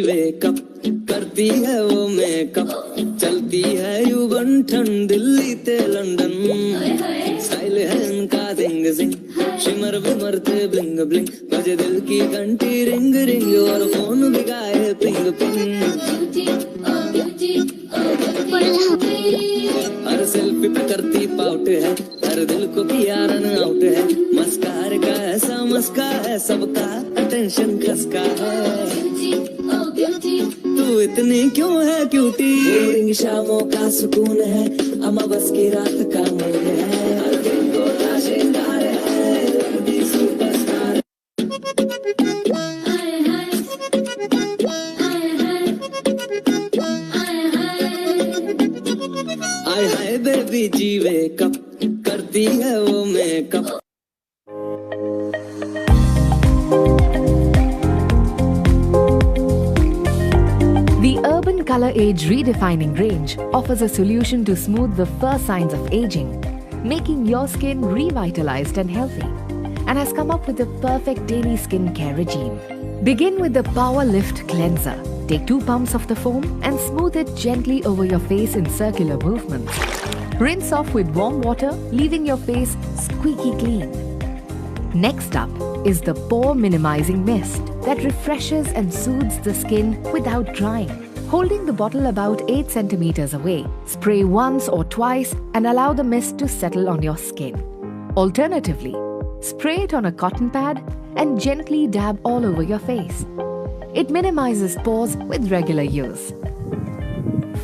Wake up करती है वो मेकअप, चलती है यू बन ठन दिल्ली ते लंदन, स्टाइल है इनका जिंग जिंग, शिमर विमर ते ब्लिंग ब्लिंग, बजे दिल की घंटी रिंग रिंग और फोन भी गाए पिंग पिंग। हर सेल्फी पे करती पाउट है, हर दिल को किया रन आउट है, मस्कार का ऐसा मस्का है, सबका अटेंशन खसका है। तू इतनी क्यों है क्यूटी, बोरिंग शामों का सुकून है, अमा बस की रात का मूड है, हर दिन को का श्रृंगार है, लगती सुपरस्टार। हाय हाय बेबी जी वेकअप करती है वो makeup. The Urban Color Age Redefining range offers a solution to smooth the first signs of aging, making your skin revitalized and healthy, and has come up with the perfect daily skincare regime. Begin with the Power Lift Cleanser. Take 2 pumps of the foam and smooth it gently over your face in circular movements. Rinse off with warm water, leaving your face squeaky clean. Next up is the Pore Minimizing Mist that refreshes and soothes the skin without drying. Holding the bottle about 8 centimeters away, spray once or twice and allow the mist to settle on your skin. Alternatively, spray it on a cotton pad and gently dab all over your face. It minimizes pores with regular use.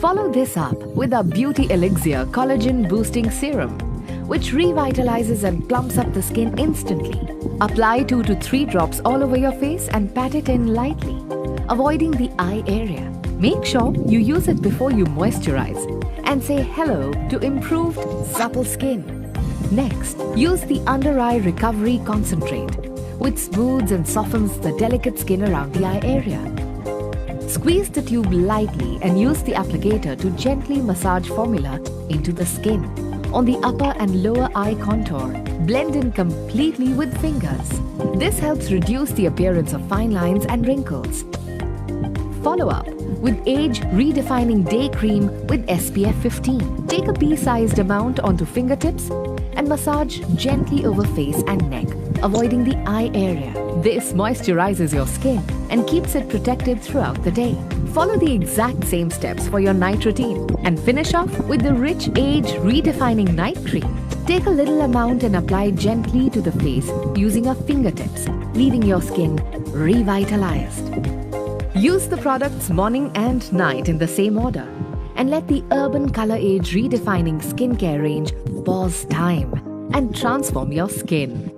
Follow this up with our Beauty Elixir Collagen Boosting Serum, which revitalizes and plumps up the skin instantly. Apply 2 to 3 drops all over your face and pat it in lightly, avoiding the eye area. Make sure you use it before you moisturize and say hello to improved, supple skin. Next, use the Under Eye Recovery Concentrate, which smooths and softens the delicate skin around the eye area. Squeeze the tube lightly and use the applicator to gently massage formula into the skin on the upper and lower eye contour. Blend in completely with fingers. This helps reduce the appearance of fine lines and wrinkles. Follow up with Age Redefining Day Cream with SPF 15. Take a pea-sized amount onto fingertips and massage gently over face and neck, avoiding the eye area. This moisturizes your skin and keeps it protected throughout the day. Follow the exact same steps for your night routine and finish off with the Rich Age Redefining Night Cream. Take a little amount and apply gently to the face using your fingertips, leaving your skin revitalized. Use the products morning and night in the same order and let the Urban Color Age Redefining Skincare range pause time and transform your skin.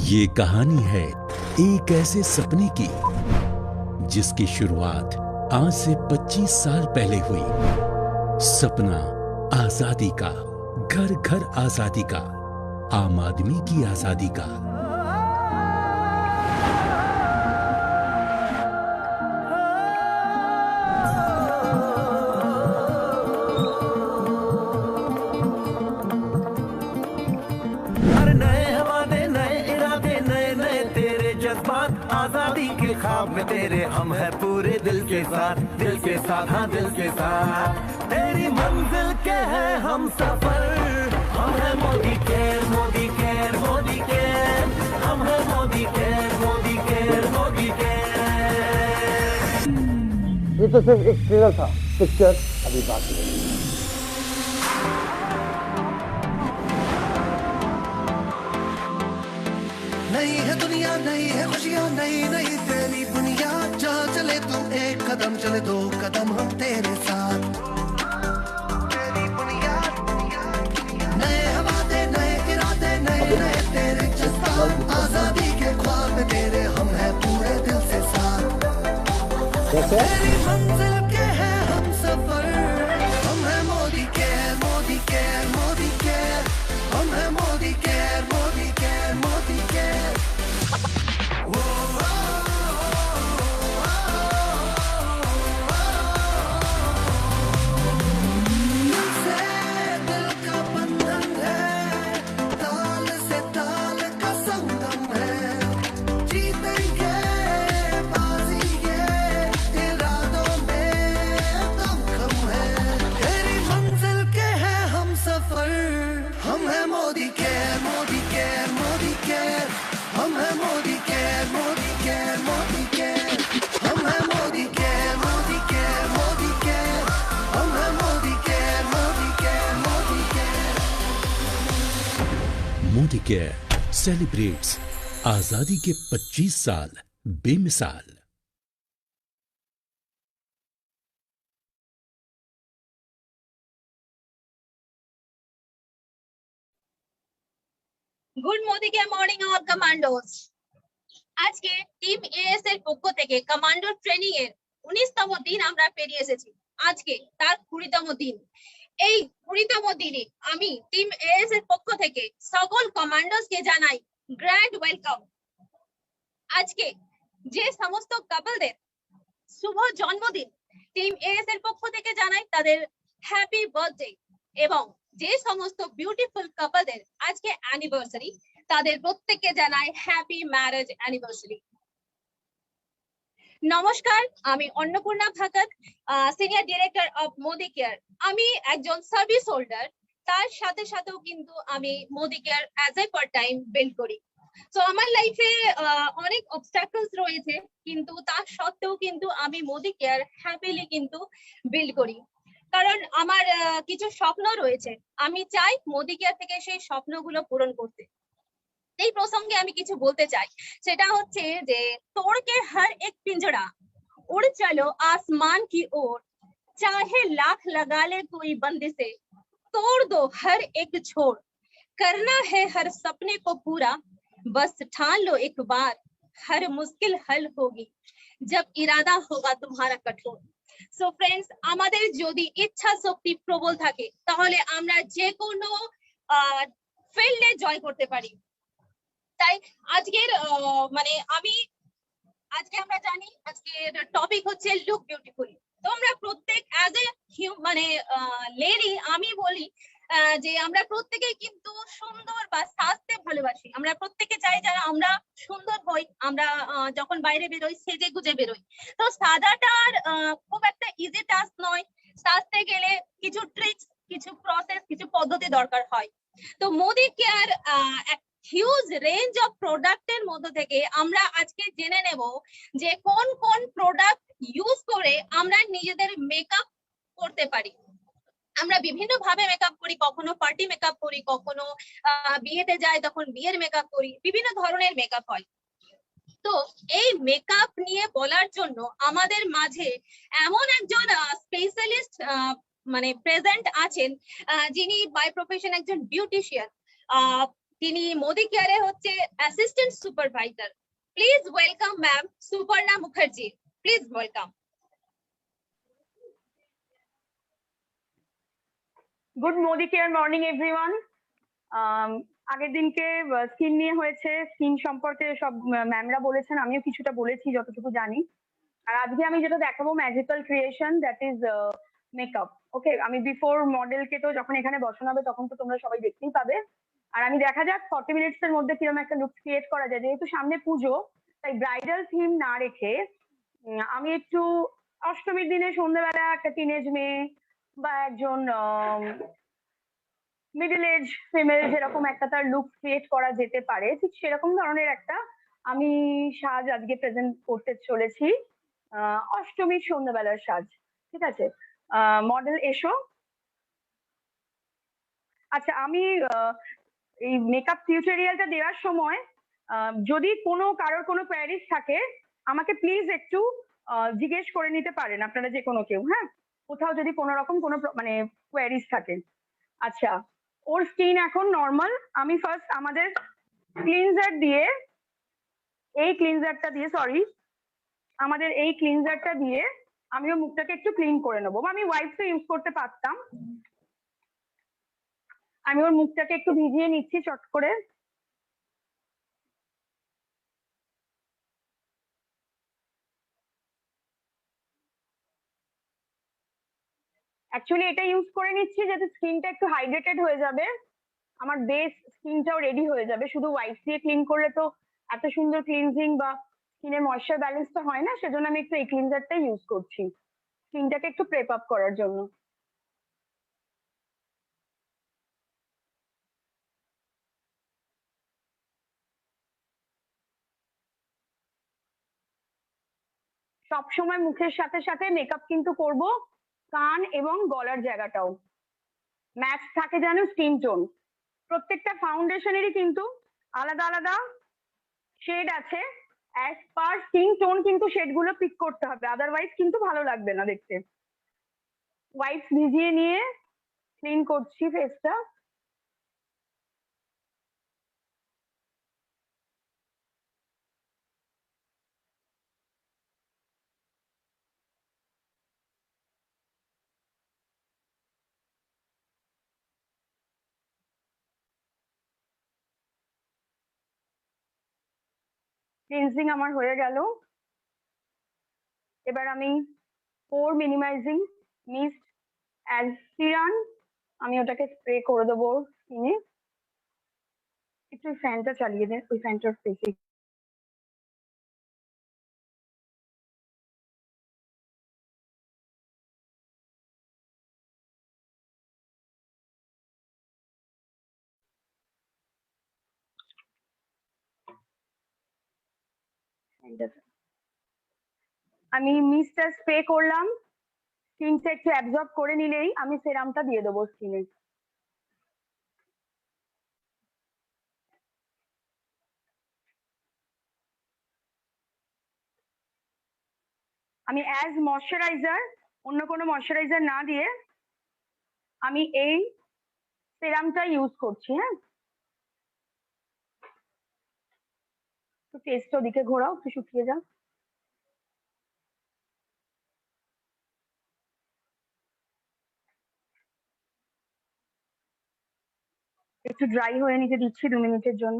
ये कहानी है एक ऐसे सपने की जिसकी शुरुआत आज से 25 साल पहले हुई। सपना आजादी का, घर घर आजादी का, आम आदमी की आजादी का। आजादी के ख्वाब में तेरे हम है पूरे दिल के साथ, हाँ दिल के साथ। तेरी मंजिल के है हम सफर, हम है Modi care, Modi care, Modi care, हम है Modi care, Modi care, Modi care. ये तो सिर्फ एक ट्रेलर था, पिक्चर अभी बाकी है। नई है दुनिया, नई है खुशियाँ, नई नई तेरी दुनिया। जहाँ चले तू एक कदम चले 2 कदम हम तेरे साथ। तेरी बुनियाद, नए वादे, नए इरादे, नए नए तेरे जज्बात। आजादी के ख्वाब में तेरे हम है पूरे दिल से साथ। तेरी मंजिल के है हम सफर, हम है Modi care, Modi care, Modi care, हम है Modi care, Modi care, Modi care. दिल का बंधन है, ताल से ताल का संगम है। मोदी केयर सेलिब्रेट्स आजादी के 25 साल बेमिसाल। গুড মোদি কে মর্নিং অল কমান্ডোস। আজকে টিম এএস এর পক্ষ থেকে কমান্ডো ট্রেনিং এর 19তম দিন আমরা পেরিয়ে এসেছি। আজকে তার 20তম দিন। এই 20তম দিনে আমি টিম এএস এর পক্ষ থেকে সকল কমান্ডোস কে জানাই গ্র্যান্ড ওয়েলকাম। আজকে যে সমস্ত কাপলদের শুভ জন্মদিন টিম এএস এর পক্ষ থেকে জানাই তাদের হ্যাপি বার্থডে, এবং যে সমস্ত বিউটিফুল কাপলদের আজকে অ্যানিভার্সারি তাদের প্রত্যেককে জানাই হ্যাপি ম্যারেজ অ্যানিভার্সারি। নমস্কার, আমি Annapurna Bhakat, senior director of Modicare. আমি একজন সার্ভিস হোল্ডার, তার সাথে সাথেও কিন্তু আমি Modicare as a part time build করি। তো আমার লাইফে অনেক অবস্ট্যাকলস রয়েছে, কিন্তু তার সত্ত্বেও কিন্তু আমি মোদি কেয়ার হ্যাপিলি কিন্তু বিল্ড করি, কারণ আমার কিছু স্বপ্ন রয়েছে। আমি চাই মোদি কেয়ার থেকে সেই স্বপ্নগুলো পূরণ করতে। এই প্রসঙ্গে আমি কিছু বলতে চাই, সেটা হচ্ছে যে तोड़ के हर एक पिंजरा उड़ चलो आसमान की ओर, चाहे लाख लगा ले कोई बंदिशें, तोड़ दो हर एक छोर, करना है हर सपने को पूरा, बस ठान लो एक बार, हर मुश्किल हल होगी जब इरादा होगा तुम्हारा कठोर। সো ফ্রেন্ডস, আমাদের যদি ইচ্ছা শক্তি প্রবল থাকে তাহলে আমরা যে কোনো ফিল্ডে জয় করতে পারি। তাই আজকের আজকে আমরা জানি আজকের টপিক হচ্ছে লুক বিউটিফুল। তো আমরা প্রত্যেক অ্যাজ এ লেডি আমি বলি যে আমরা প্রত্যেকেই কিন্তু সুন্দর বা সাজতে ভালোবাসি। আমরা প্রত্যেকে চাই যারা আমরা সুন্দর হই, আমরা যখন বাইরে বেরোই সেজে গুজে বেরোই। তো সাজাটার খুব একটা ইজি টাস্ক নয়। সাজতে গেলে কিছু ট্রিক্স, কিছু প্রসেস, কিছু পদ্ধতি দরকার হয়। তো Modi care huge range of প্রোডাক্টের মধ্যে থেকে আমরা আজকে জেনে নেব যে কোন কোন প্রোডাক্ট ইউজ করে আমরা নিজেদের মেকআপ করতে পারি। আমরা বিভিন্ন ভাবে মেকআপ করি, কখনো পার্টি মেকআপ করি, কখনো বিয়েতে যাই তখন বিয়ের মেকআপ করি, বিভিন্ন ধরনের মেকআপ হয়। তো এই মেকআপ নিয়ে বলার জন্য আমাদের মাঝে এমন একজন স্পেশালিস্ট প্রেজেন্ট আছেন, যিনি বাই প্রফেশন একজন বিউটিশিয়ান। তিনি মোদি কেয়ারে হচ্ছে assistant supervisor. Please welcome ma'am Suparna Mukherjee, please welcome. Good Modi care morning everyone. আগের দিনকে স্কিন নিয়ে হয়েছে, স্কিন সম্পর্কে সব ম্যামরা বলেছেন, আমিও কিছুটা বলেছি যতটুকু জানি। আর আজকে আমি যেটা দেখাবো magical creation, that is makeup. Okay, আমি বিফোর মডেলকে তো যখন এখানে বসানো হবে তখন তো তোমরা সবাই দেখতেই পাবে। আর আমি দেখা যাক 40 মিনিটস এর মধ্যে কিরকম একটা লুক ক্রিয়েট করা যায়। যেহেতু সামনে পুজো, তাই ব্রাইডাল থিম না রেখে আমি একটু অষ্টমীর দিনে সন্ধ্যেবেলা একটা টিনেজ মেয়ে বা একজন মিডল এজ ফিমেল যেরকম একটা তার লুক ক্রিয়েট করা যেতে পারে, ঠিক সেরকম ধরনের একটা আমি সাজ আজকে প্রেজেন্ট করতে চলেছি। অষ্টমীর সন্ধ্যাবেলার সাজ, ঠিক আছে? মডেল এসো। আচ্ছা, আমি এই মেকআপ টিউটোরিয়ালটা দেওয়ার সময় যদি কারোর কোনো কোয়ারিজ থাকে আমাকে প্লিজ একটু জিজ্ঞেস করে নিতে পারেন আপনারা, যে কোনো কেউ। হ্যাঁ, কোথাও যদি কোনো রকম কোনো কোয়ারিজ থাকে। আচ্ছা, ওর স্কিন এখন নর্মাল। আমি ফার্স্ট আমাদের ক্লিনজার দিয়ে এই ক্লিনজারটা দিয়ে আমি ওর মুখটাকে একটু ক্লিন করে নেবো। আমি ওয়াইপস ইউজ করতে পারতাম। আমি ওর মুখটাকে একটু ভিজিয়ে নিচ্ছি চট করে। অ্যাকচুয়ালি এটা ইউজ করে নিচ্ছি যাতে স্কিনটা একটু হাইড্রেটেড হয়ে যাবে, আমার বেস স্কিনটাও রেডি হয়ে যাবে। শুধু ওয়াইপস দিয়ে ক্লিন করলে তো এত সুন্দর ক্লিনজিং বা স্কিনের ময়েশ্চার ব্যালেন্সটা হয় না, সেজন্য আমি একটু এই ক্লিনজারটা ইউজ করছি স্কিনটাকে একটু প্রেপ আপ করার জন্য। সবসময় মুখের সাথে সাথে মেকআপ কিন্তু করব কান এবং গলার জায়গাটাও ম্যাচ থাকে যেন স্কিন টোন। প্রত্যেকটা ফাউন্ডেশনেরই কিন্তু আলাদা আলাদা শেড আছে, অ্যাজ পার স্কিন টোন কিন্তু শেডগুলো পিক করতে হবে, আদারওয়াইজ কিন্তু ভালো লাগবে না দেখতে। ওয়াইপস ভিজিয়ে নিয়ে ক্লিন করছি ফেসটা। ক্লিনজিং আমার হয়ে গেল। এবার আমি পোর মিনিমাইজিং মিস্ট অ্যাজ সিরান আমি ওটাকে স্প্রে করে দেবো স্কিনে। একটু ফ্যানটা চালিয়ে দেন, ওই ফ্যানটার ফেসে। আমি মিস্টটা স্প্রে করলাম, স্কিনটা একটু অ্যাবজর্ব করে নিলেই আমি সেরামটা দিয়ে দেবো স্কিনে। আমি অ্যাজ ময়শ্চারাইজার অন্য কোনো ময়শ্চারাইজার না দিয়ে আমি এই সেরামটা ইউজ করছি। হ্যাঁ, একটু ফেসটা ওদিকে ঘোরাও, একটু শুকিয়ে যাও। একটু ড্রাই হয়ে নিতে দিচ্ছি 2 মিনিটের জন্য।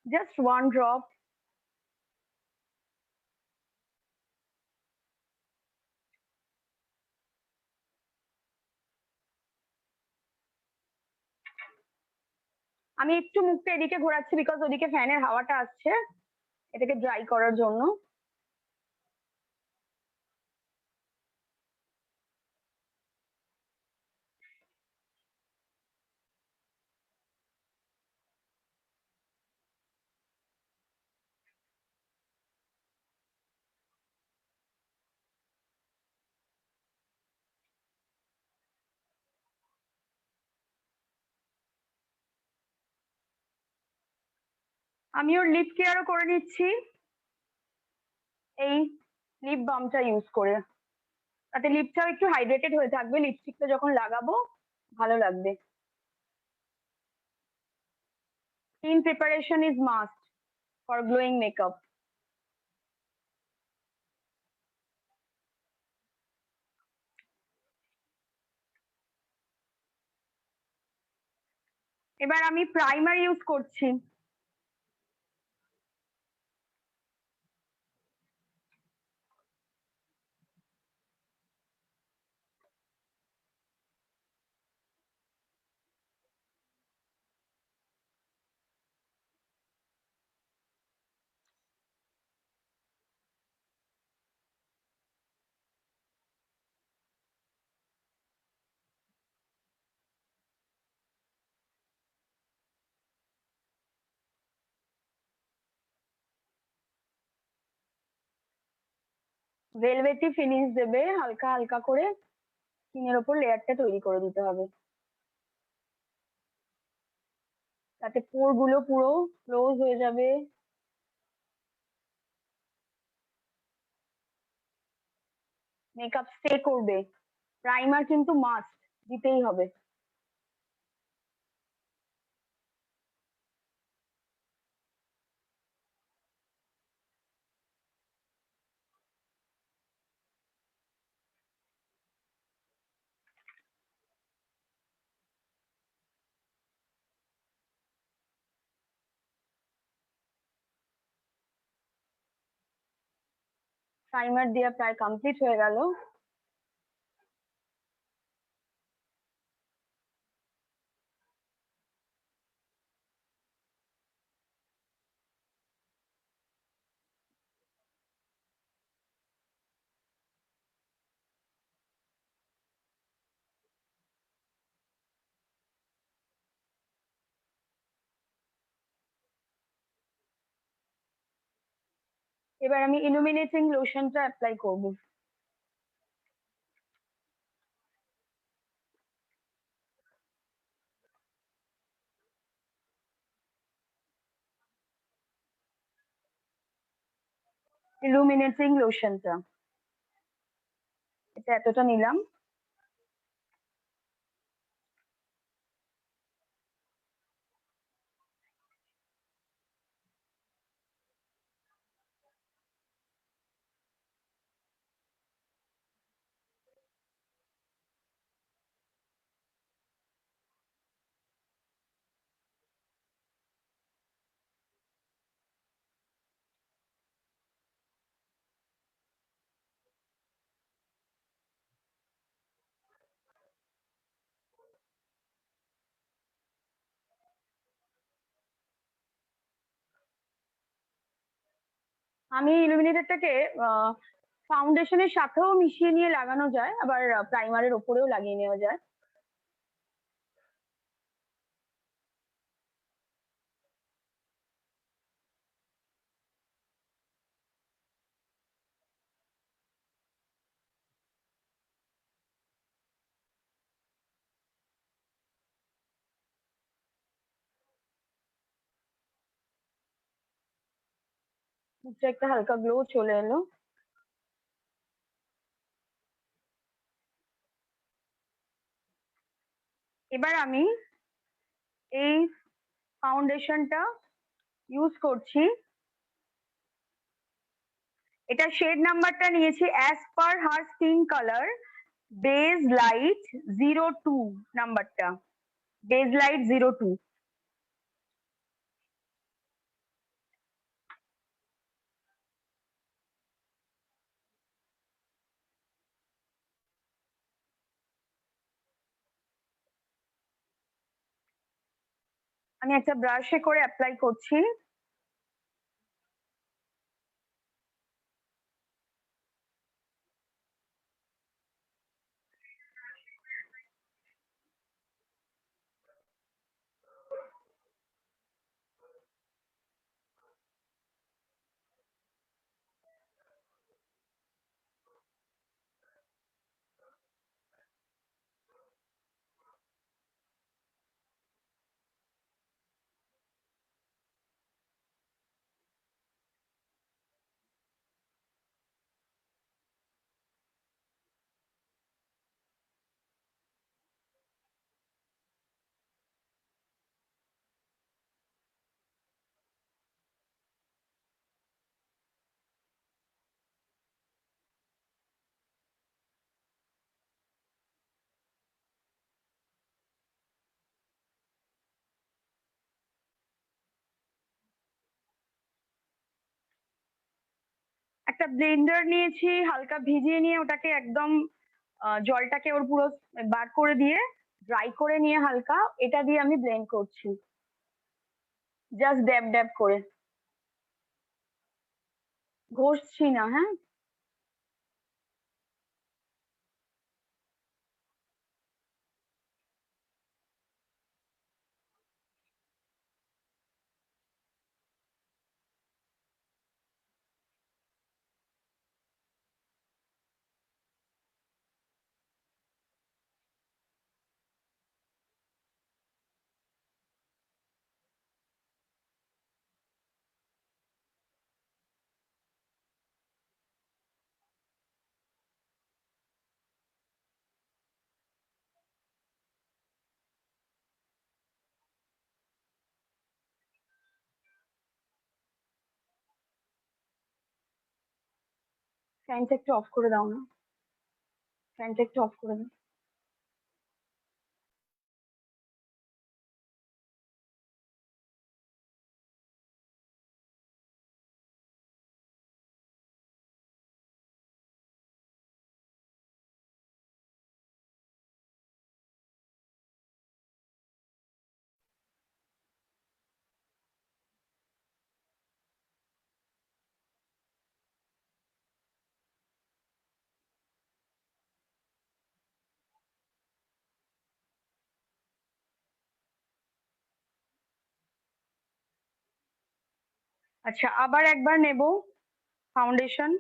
Just 1 drop. আমি একটু মুখটা এদিকে ঘোরাচ্ছি বিকজ ওদিকে ফ্যানের হাওয়াটা আসছে, এটাকে ড্রাই করার জন্য। আমি ওর লিপ কেয়ারও করে নিচ্ছি এই লিপ বামটা ইউজ করে, তাতে লিপটাও একটু হাইড্রেটেড হয়ে থাকবে, লিপস্টিকটা যখন লাগাবো ভালো লাগবে। Skin preparation is must for glowing makeup. এবার আমি প্রাইমার ইউজ করছি। ভেলভেটি ফিনিশ দেবে, হালকা হালকা করে স্কিনের ওপর লেয়ারটা তৈরি করে দিতে হবে, তাতে পোর গুলো পুরো ক্লোজ হয়ে যাবে। মেকআপ স্টে করবে, প্রাইমার কিন্তু মাস্ট দিতেই হবে। প্রাইমার দেওয়া প্রায় কমপ্লিট হয়ে গেল। এবার আমি ইলুমিনেটিং লোশনটা অ্যাপ্লাই করব। ইলুমিনেটিং লোশনটা এটা এতটা নিলাম। আমি ইলুমিনেটরটাকে ফাউন্ডেশনের সাথেও মিশিয়ে নিয়ে লাগানো যায়, আবার প্রাইমারের ওপরেও লাগিয়ে নেওয়া যায়। মুখটা একটা হালকা গ্লো চলে এলো। এবার আমি এই ফাউন্ডেশনটা ইউজ করছি। এটা শেড নাম্বারটা নিয়েছি as per her skin colour, beige light 02 নাম্বারটা, বেজ লাইট 02। আমি একটা ব্রাশে করে অ্যাপ্লাই করছি। একটা ব্লেন্ডার নিয়েছি, হালকা ভিজিয়ে নিয়ে ওটাকে একদম জলটাকে ওর পুরো বার করে দিয়ে ড্রাই করে নিয়ে হালকা এটা দিয়ে আমি ব্লেন্ড করছি, জাস্ট ড্যাব ড্যাব করে, ঘষছি না। হ্যাঁ, ফ্যানটা একটু অফ করে দাও না, ফ্যানটা একটু অফ করে দাও। আচ্ছা, আবার একবার নেব ফাউন্ডেশন,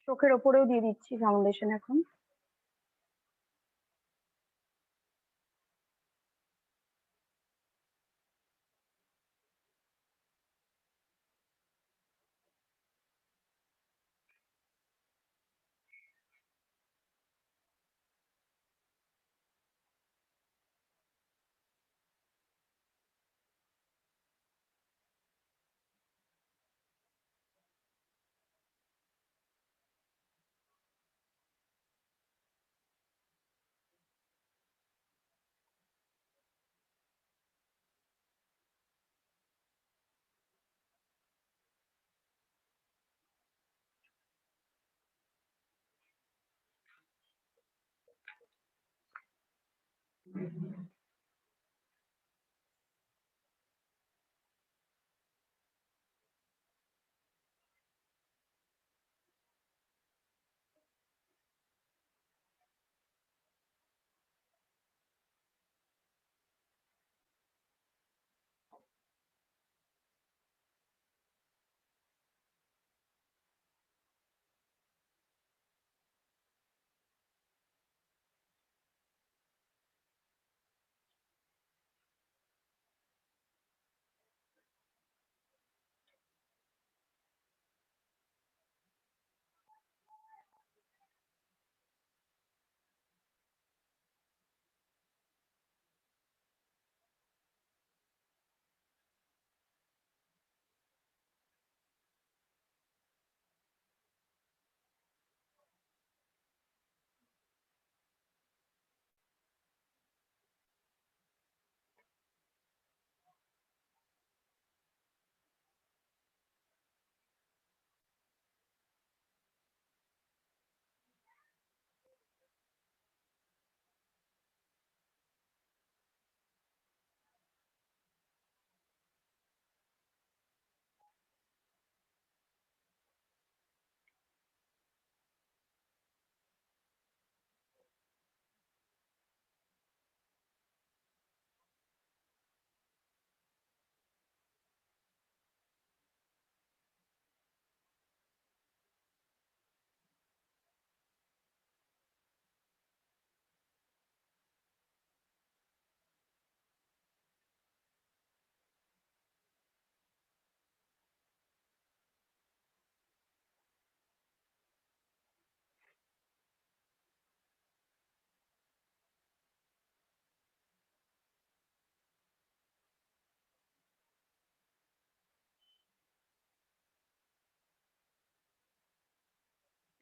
চোখের ওপরেও দিয়ে দিচ্ছি ফাউন্ডেশন এখন।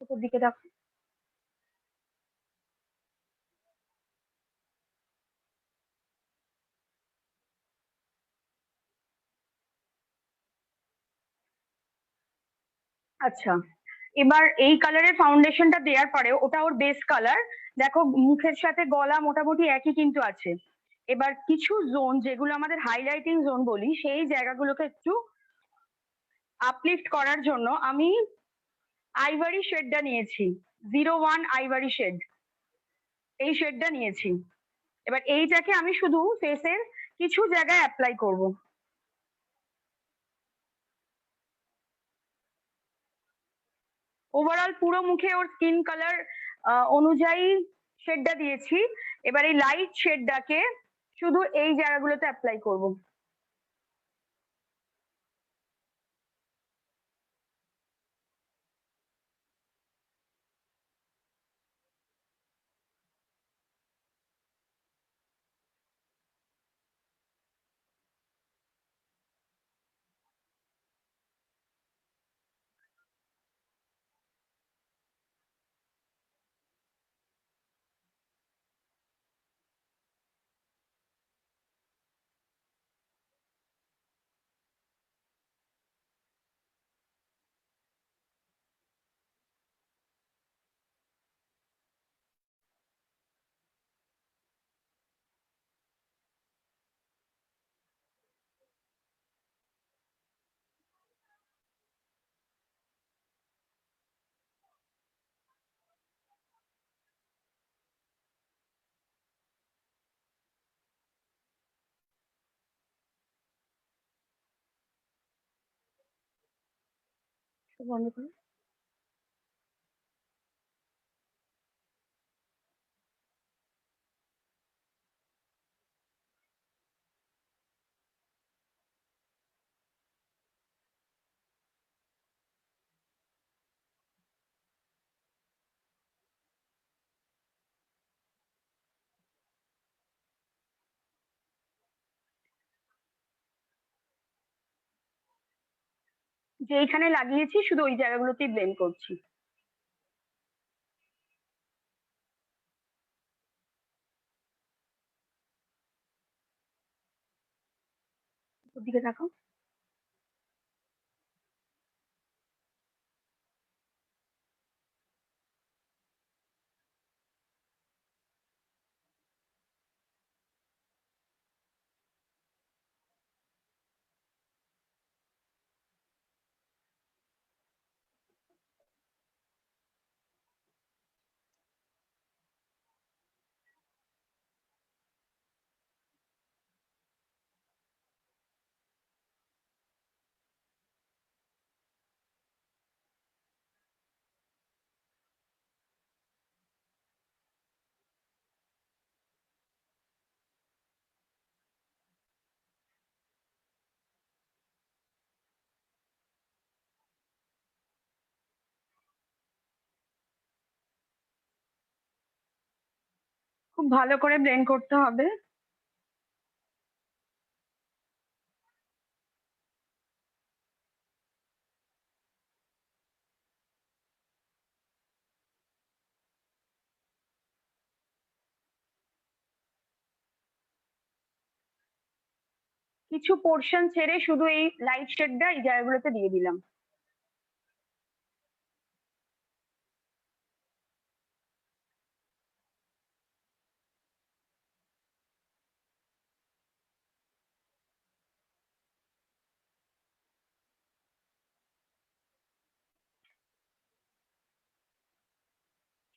উপর দিকে দেখো। আচ্ছা, এবার এই কালারের ফাউন্ডেশনটা দেওয়ার পরে ওটা ওর বেস কালার। দেখো মুখের সাথে গলা মোটামুটি একই কিন্তু আছে। এবার কিছু জোন যেগুলো আমাদের হাইলাইটিং জোন বলি, সেই জায়গাগুলোকে একটু আপলিফট করার জন্য আমি আইভারি শেডটা নিয়েছি, 01 আইভারি শেড, এই শেডটা নিয়েছি। এবার এইটাকে আমি শুধু ফেসের কিছু জায়গায় অ্যাপ্লাই করব। ওভারঅল পুরো মুখে ওর স্কিন কালার অনুযায়ী শেডটা দিয়েছি। এবার এই লাইট শেডটাকে শুধু এই জায়গাগুলোতে অ্যাপ্লাই করব। বন্ধ করো। যেইখানে লাগিয়েছি শুধু ওই জায়গাগুলোতেই ব্লেন্ড করছি। ওদিকে দেখো। খুব ভালো করে ব্লেন্ড করতে হবে। কিছু পোর্শন ছেড়ে শুধু এই লাইট শেডটা এই জায়গাগুলোতে দিয়ে দিলাম।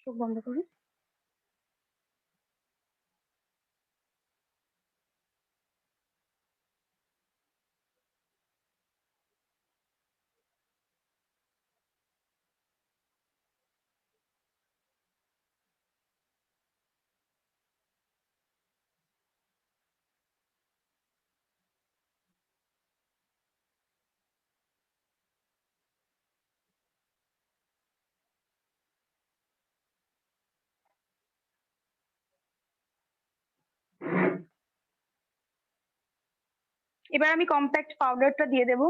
চোখ বন্ধ করে। এবার আমি কম্প্যাক্ট পাউডারটা দিয়ে দেবো।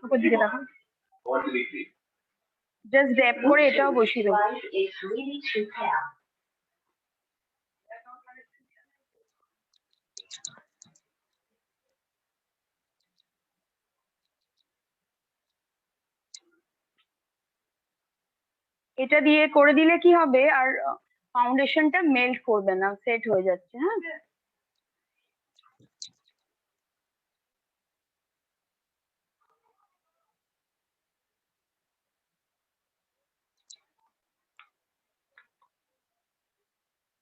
উপর দিকে দেখো। জাস্ট ড্যাপ করে এটাও বসিয়ে দেবো। এটা দিয়ে করে দিলে কি হবে, আর ফাউন্ডেশনটা মেল্ট করবে না, সেট হয়ে যাচ্ছে। হ্যাঁ,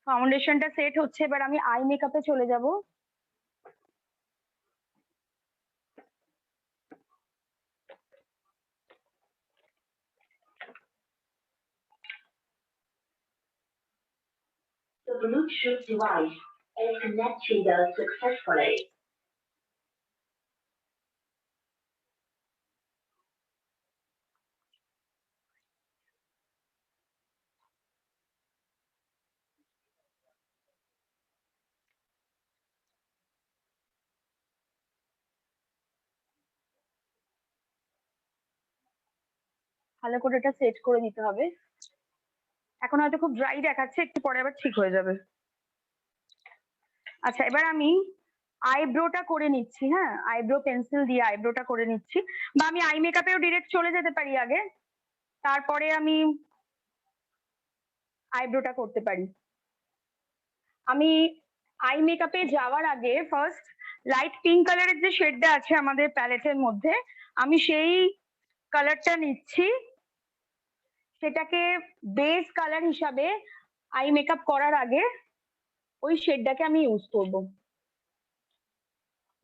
ফাউন্ডেশনটা সেট হচ্ছে, এবার আমি আই মেকআপে চলে যাব। The Bluetooth device is connected successfully. ভালো করে এটা সেট করে দিতে হবে। এখন হয়তো খুব ড্রাই দেখাচ্ছে, একটু পরে আবার ঠিক হয়ে যাবে। আচ্ছা, এবার আমি আইব্রোটা করে নিচ্ছি। হ্যাঁ, আইব্রো পেন্সিল দিয়ে আইব্রোটা করে নিচ্ছি, বা আমি আই মেকআপেও ডিরেক্ট চলে যেতে পারি আগে, তারপরে আমি আইব্রোটা করতে পারি। আমি আই মেকআপে যাওয়ার আগে ফার্স্ট লাইট পিঙ্ক কালারের যে শেডটা আছে আমাদের প্যালেটের মধ্যে, আমি সেই কালারটা নিচ্ছি, সেটাকে বেস কালার হিসাবে আই মেকআপ করার আগে ওই শেডটাকে আমি ইউজ করব,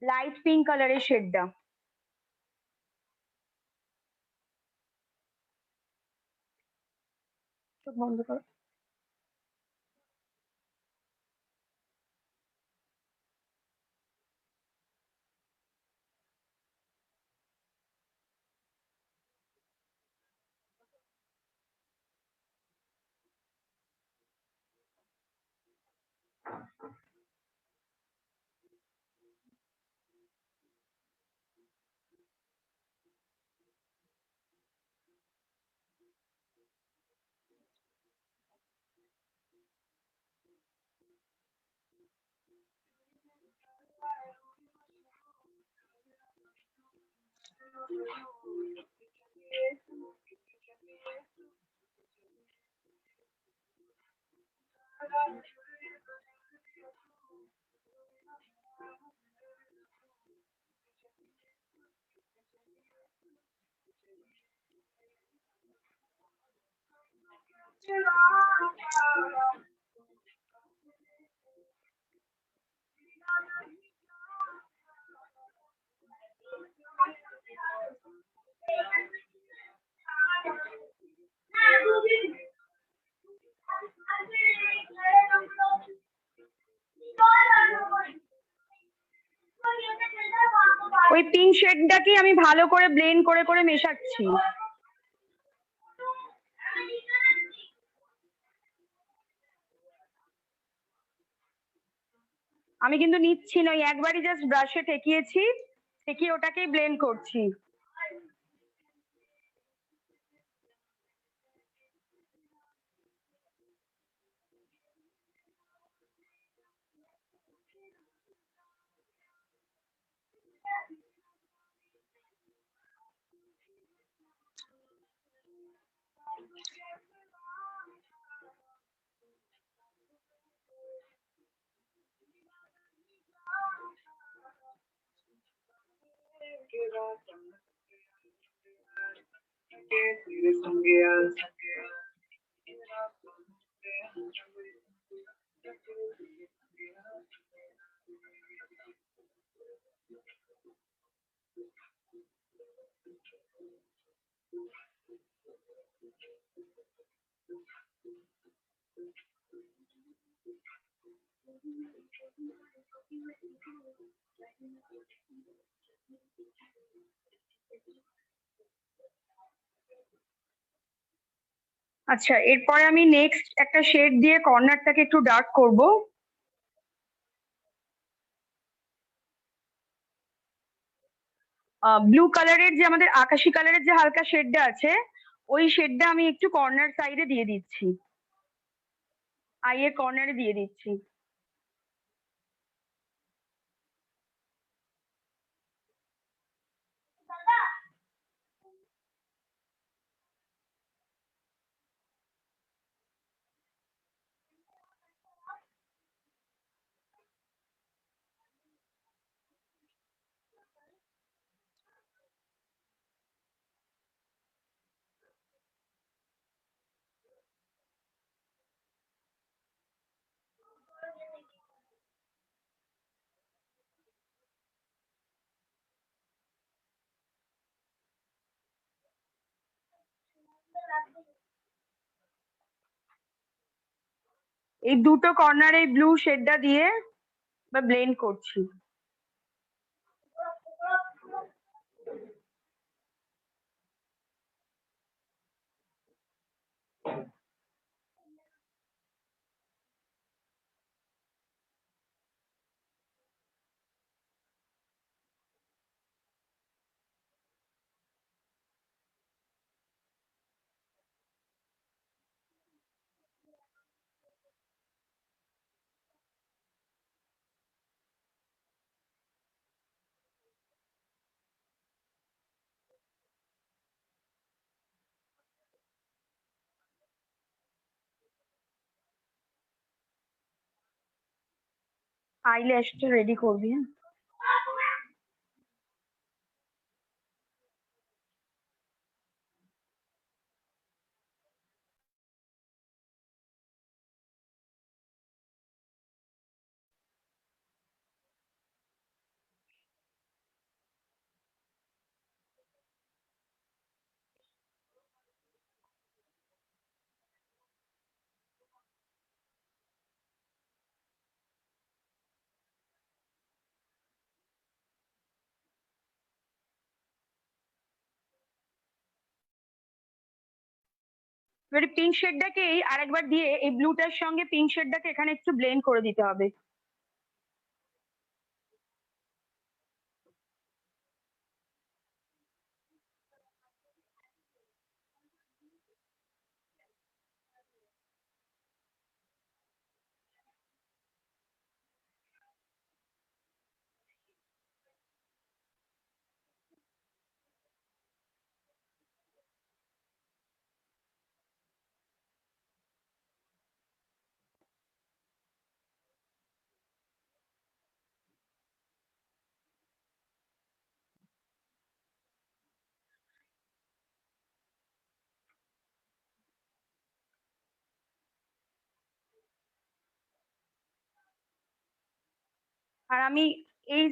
লাইট পিঙ্ক কালারের শেডটা। বন্ধ করো। ওই পিঙ্ক শেডটাকে আমি ভালো করে ব্লেন্ড করে করে মেশাচ্ছি। আমি কিন্তু নিচ্ছি না, একবারই জাস্ট ব্রাশে ঠেকিয়েছি, ঠেকিয়ে ওটাকেই ব্লেন্ড করছি। আচ্ছা, এরপরে আমি নেক্সট একটা শেড দিয়ে কর্নারটাকে একটু ডার্ক করব। ব্লু কালারের যে আমাদের আকাশি কালারের যে হালকা শেডটা আছে, ওই শেডটা আমি একটু কর্নার সাইডে দিয়ে দিচ্ছি, আইয়ের কর্নারে দিয়ে দিচ্ছি। এই দুটো কর্নারে এই ব্লু শেডটা দিয়ে ব্লেন্ড করছি। আইল্যাশটা রেডি করবি, হ্যাঁ। এবারে পিঙ্ক শেডটাকে আরেকবার দিয়ে এই ব্লুটার সঙ্গে পিঙ্ক শেডটাকে এখানে একটু ব্লেন্ড করে দিতে হবে। আর আমি এই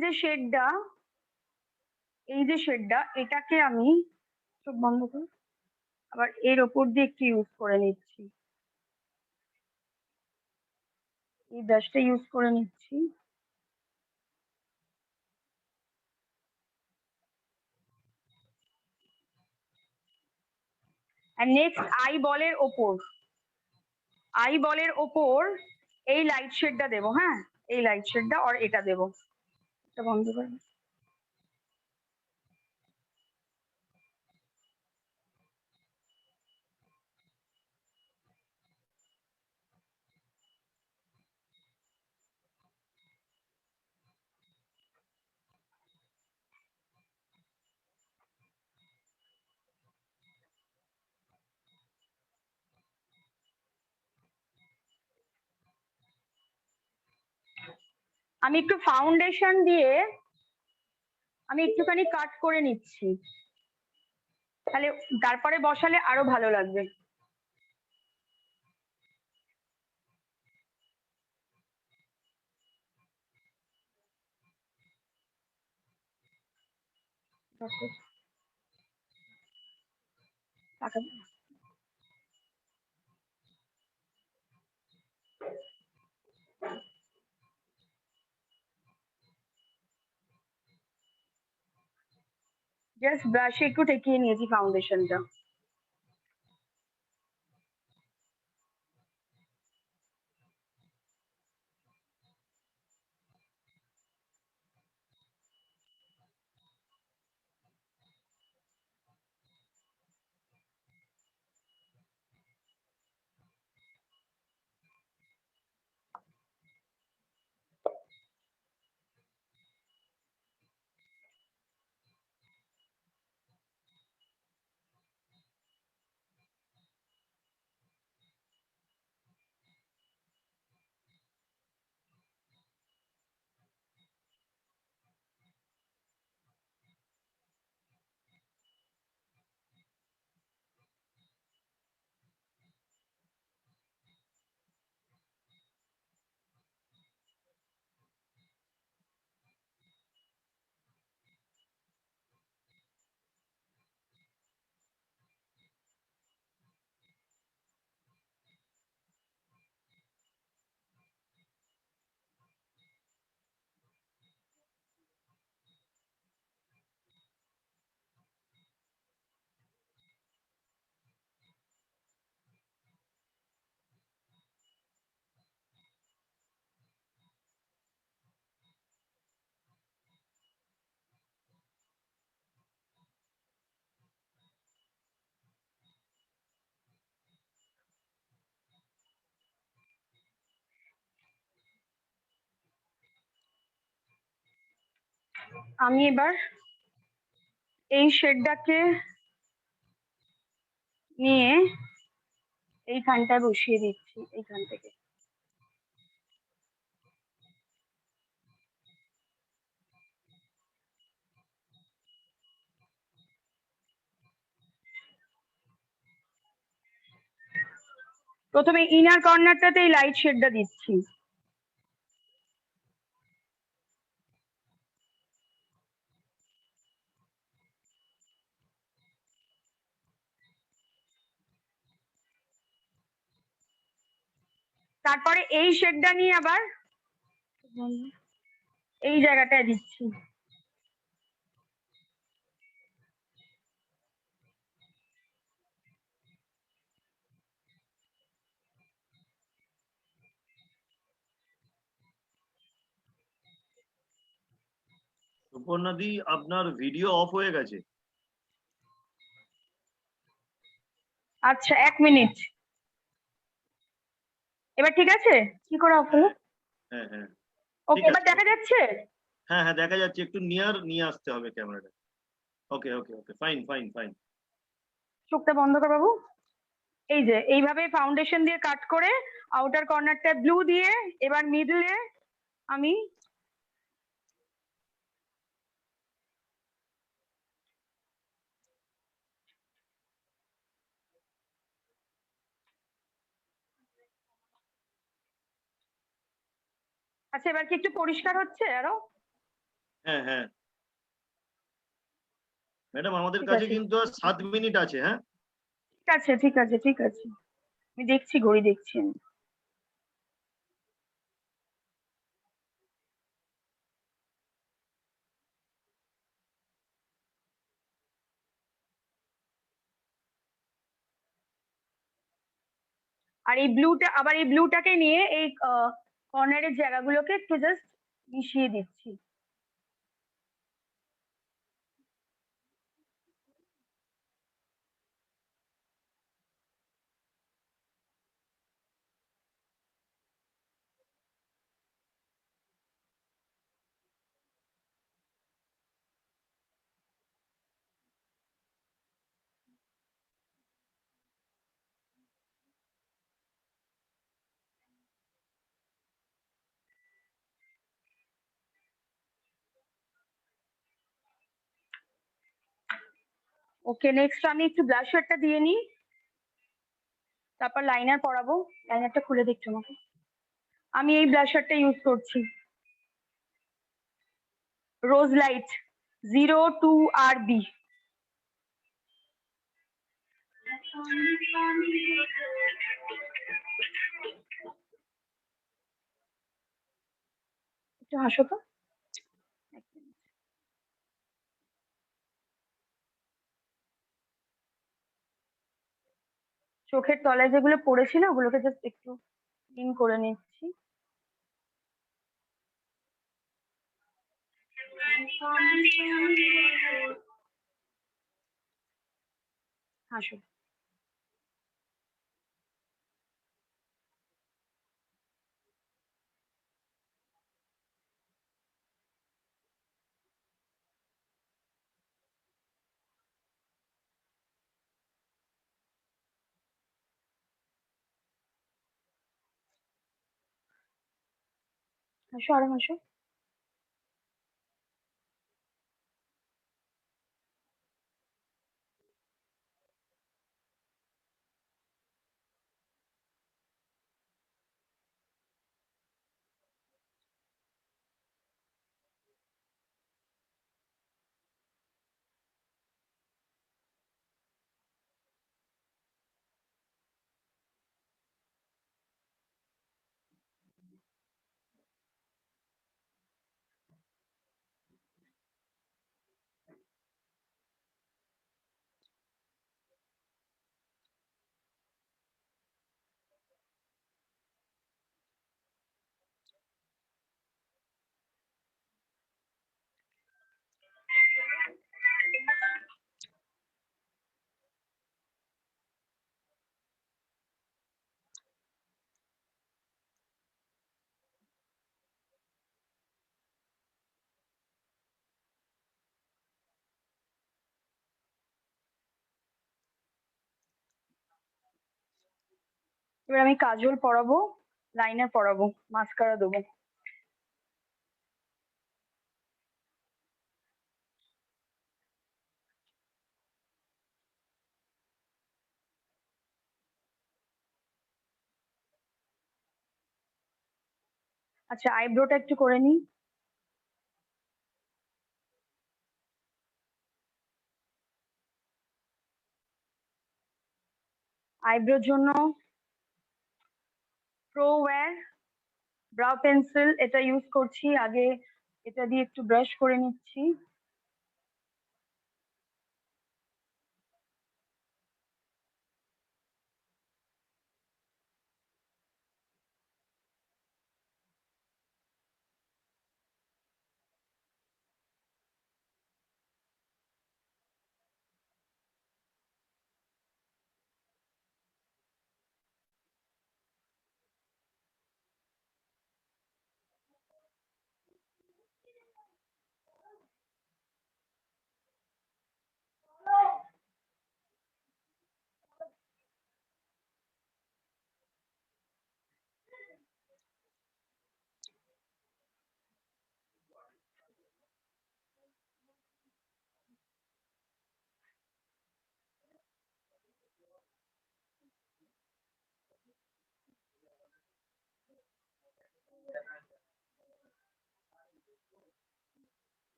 যে শেডটা এটাকে আমি চোখ বন্ধ করে আবার এর ওপর দিয়ে একটু ইউজ করে নিচ্ছি, এই ব্রাশটা ইউজ করে নিচ্ছি। আর নেক্সট আই বলের ওপর এই লাইট শেডটা দেবো। হ্যাঁ, এই লাইট শেডটা আর এটা দেবো। এটা বন্ধ করে আমি একটু ফাউন্ডেশন দিয়ে আমি একটুখানি কাট করে নিচ্ছি, তাহলে তারপরে বসালে আরো ভালো লাগবে। জাস্ট ব্রাশে একটু ঠেকিয়ে নিয়েছি ফাউন্ডেশনটা। আমি এবার এই শেডটাকে নিয়ে এইখানটায় বসিয়ে দিচ্ছি, এইখান থেকে। প্রথমে ইনার কর্নারটাতে এই লাইট শেডটা দিচ্ছি। তারপরে এই শেডটা নিয়ে আবার এই জায়গাটায় দিচ্ছি। সুপর্ণাদি আপনার ভিডিও অফ হয়ে গেছে। আচ্ছা 1 মিনিট, এবার ঠিক আছে? কি করে অফ হলো? হ্যাঁ হ্যাঁ ওকে, ঠিক এবার আছে। দেখা যাচ্ছে? হ্যাঁ হ্যাঁ দেখা যাচ্ছে, একটু নিয়ার নিয়ে আসতে হবে ক্যামেরাটা। ওকে okay okay fine fine fine. চোখটা বন্ধ কর বাবু। এই যে এইভাবে ফাউন্ডেশন দিয়ে কাট করে আউটার কর্নারটা ব্লু দিয়ে এবার মিডলে আমি আচ্ছা এবার কি একটু পরিষ্কার হচ্ছে আরো? হ্যাঁ হ্যাঁ ম্যাডাম আমাদের ঠিক কাছে আছে কিন্তু আর 7 মিনিট আছে। হ্যাঁ ঠিক আছে ঠিক আছে ঠিক আছে, আমি দেখছি, ঘড়ি দেখছি আমি। আর এই ব্লুটা, আবার এই ব্লুটাকে নিয়ে এই কর্নারের জায়গাগুলোকে একটু জাস্ট মিশিয়ে দিচ্ছি। ওকে, নেক্সট আমি একটু ব্লাশারটা দিয়ে নিই, তারপর লাইনার পরাবো। লাইনারটা খুলে দেখছো আমাকে? আমি এই ব্লাশারটা ইউজ করছি, রোজ লাইট 02RB। একটু হাসো তো। চোখের তলায় যেগুলো পড়েছি না, ওগুলোকে জাস্ট একটু ক্লিন করে নিচ্ছি। হাসো। হাসো, আরো হাসো। এবার আমি কাজল পরাবো, লাইনার পরাবো, মাস্কারা দেবো। আচ্ছা আইব্রোটা একটু করে নিই। আইব্রোর জন্য প্রোওয়্যার ব্রাউ পেন্সিল এটা ইউজ করছি। আগে এটা দিয়ে একটু ব্রাশ করে নিচ্ছি।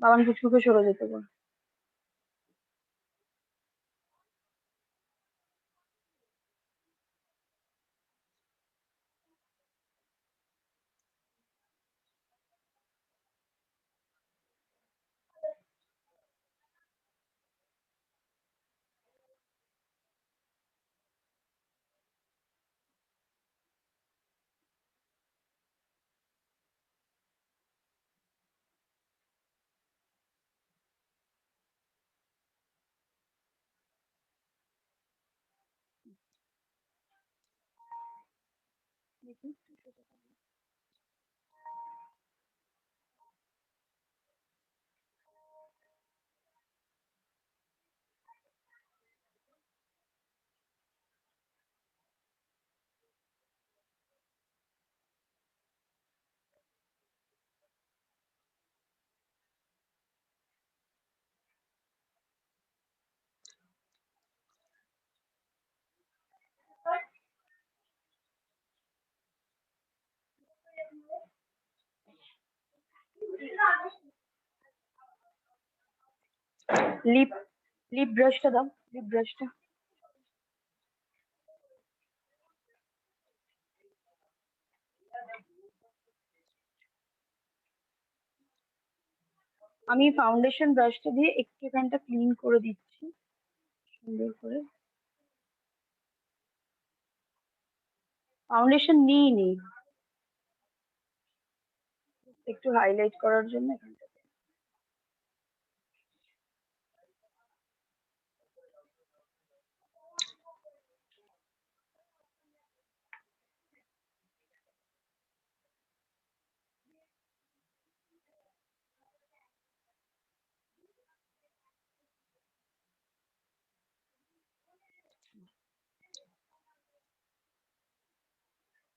বাবান পুচকুকে সরে যেতে বল। লিপ লিপ ব্রাশটা দাও, লিপ ব্রাশটা। আমি ফাউন্ডেশন ব্রাশটা দিয়ে একটু এখানটা ক্লিন করে দিচ্ছি সুন্দর করে। ফাউন্ডেশন নিইনি, একটু হাইলাইট করার জন্য এখানটা।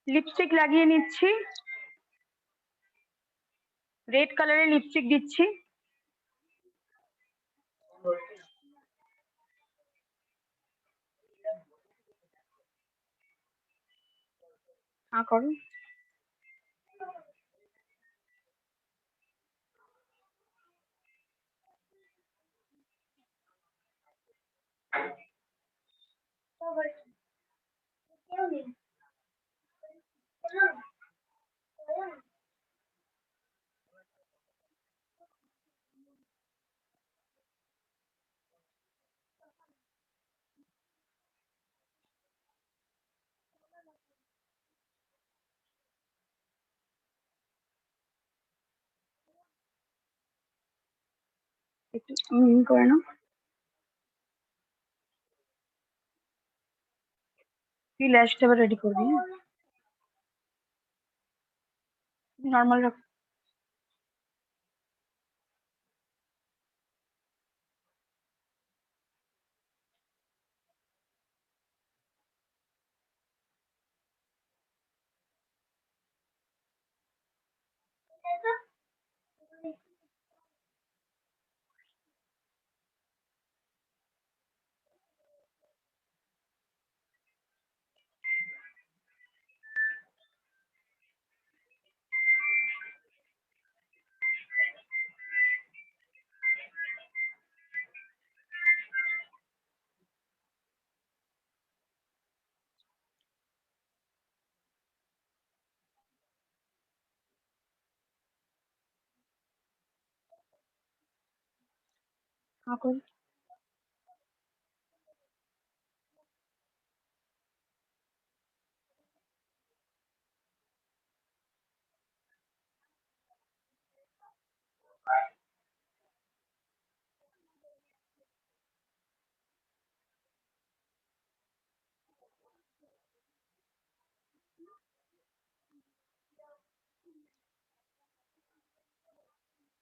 লিপস্টিক লাগিয়ে নিচ্ছি, রেড কালারের লিপস্টিক দিচ্ছি। হ্যাঁ করো। একটু করে নাও। তুই ল্যাশটা আবার রেডি করবি, নর্মাল রাখ। হ্যাঁ কর।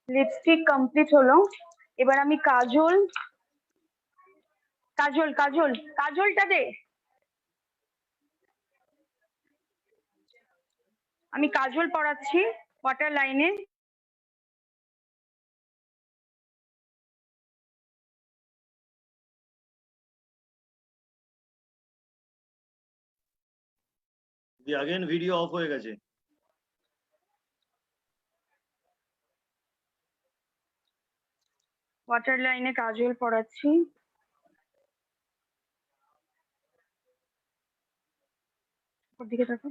লিপস্টিক কমপ্লিট হলো, এবার আমি কাজল কাজল কাজল কাজলটা দে, আমি কাজল পড়াচ্ছি ওয়াটার লাইনে। अगेन वीडियो ऑफ হয়ে গেছে। ওয়াটার লাইনে কাজল পড়াচ্ছি। ওর দিকে দেখো।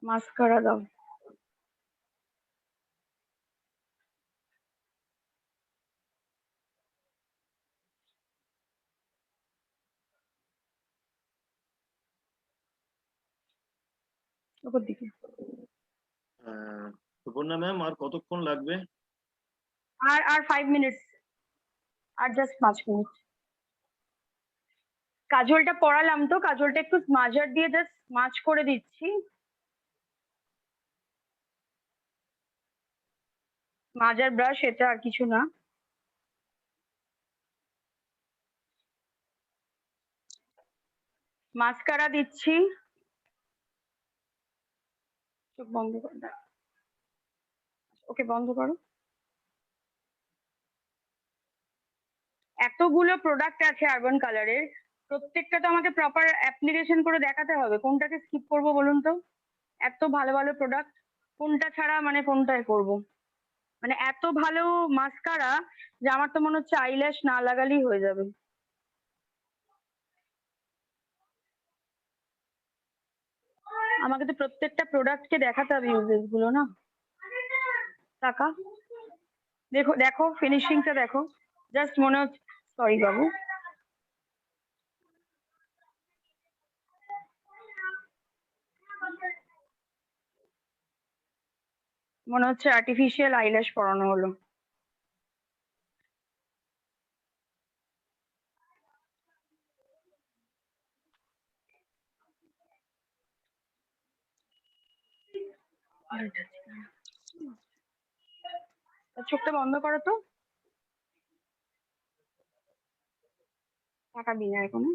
মাস্কারা দাও। ওপর দিকে। সুপর্ণা ম্যাম আর কতক্ষণ লাগবে? আর 5 মিনিটস, আর জাস্ট 5 মিনিট। কাজলটা পড়ালাম তো, কাজলটা একটু মাজার দিয়ে জাস্ট মাছ করে দিচ্ছি। মাজার ব্রাশ, এটা আর কিছু না। মাস্কারা দিচ্ছি। চোখ বন্ধ করে দাও। ওকে বন্ধ করো। এতগুলো প্রোডাক্ট আছে আরবান কালারের, প্রত্যেকটা তো আমাকে প্রপার অ্যাপ্লিকেশন করে দেখাতে হবে, কোনটাকে স্কিপ করব বলুন তো? এত ভালো ভালো প্রোডাক্ট, কোনটা ছাড়া মানে কোনটায় করব? মানে এত ভালো মাস্কারা যে আমার তো মনে হচ্ছে আইল্যাশ না লাগালেই হয়ে যাবে। আমাকে তো প্রত্যেকটা প্রোডাক্টকে দেখাতে হবে ইউজেস গুলো না। টাকা দেখো, দেখো ফিনিশিংটা দেখো, জাস্ট মনে হচ্ছে। সরি বাবু, মনে হচ্ছে আর্টিফিশিয়াল আইল্যাশ পরানো হলো। চোখটা বন্ধ করো তো। টাকা দিই না এখনো।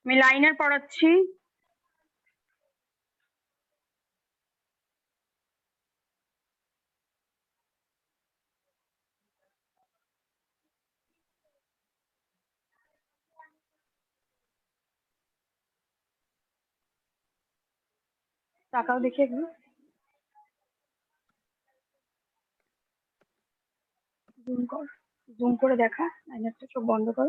আমি লাইনার পড়াচ্ছি। টাকাও দেখি একটু। জুম কর, জুম করে দেখা লাইনারটা। চোখ বন্ধ কর।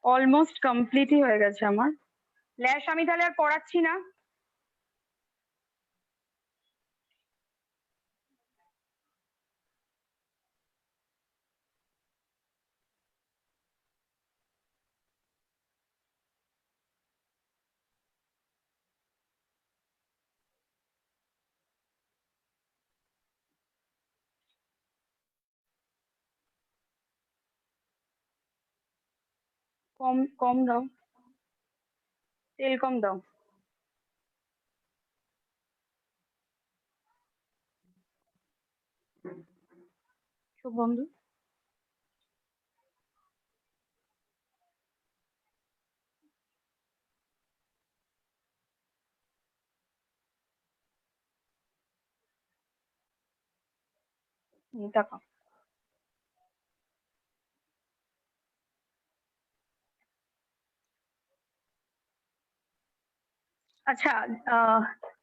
অলমোস্ট কমপ্লিটই হয়ে গেছে আমার। ল্যাশ আমি তাহলে আর পড়াচ্ছি না। কম কম দাও, তেল কম দাও। চোখ বন্ধ। টাকা। আচ্ছা,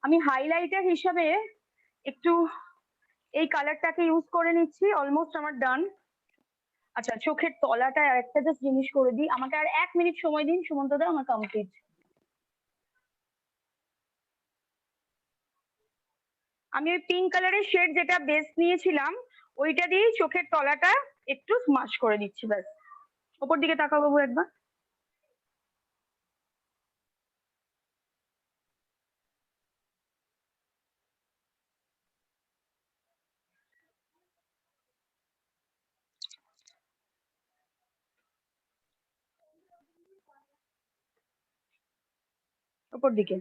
আমি হাইলাইটার হিসাবে একটু এই কালারটাকে ইউজ করে নিচ্ছি, অলমোস্ট আমার ডান। আচ্ছা, চোখের তলাটা একটা জাস্ট জিনিস করে দিই, আমাকে আর 1 মিনিট সময় দিন সুমন্ত দা, আমার কমপ্লিট। আমি ওই পিঙ্ক কালারের শেড যেটা বেস নিয়েছিলাম ওইটা দিয়ে চোখের তলাটা একটু স্মাশ করে দিচ্ছি, ব্যাস। ওপর দিকে তাকাও বাবু একবার। ওপর দিকে।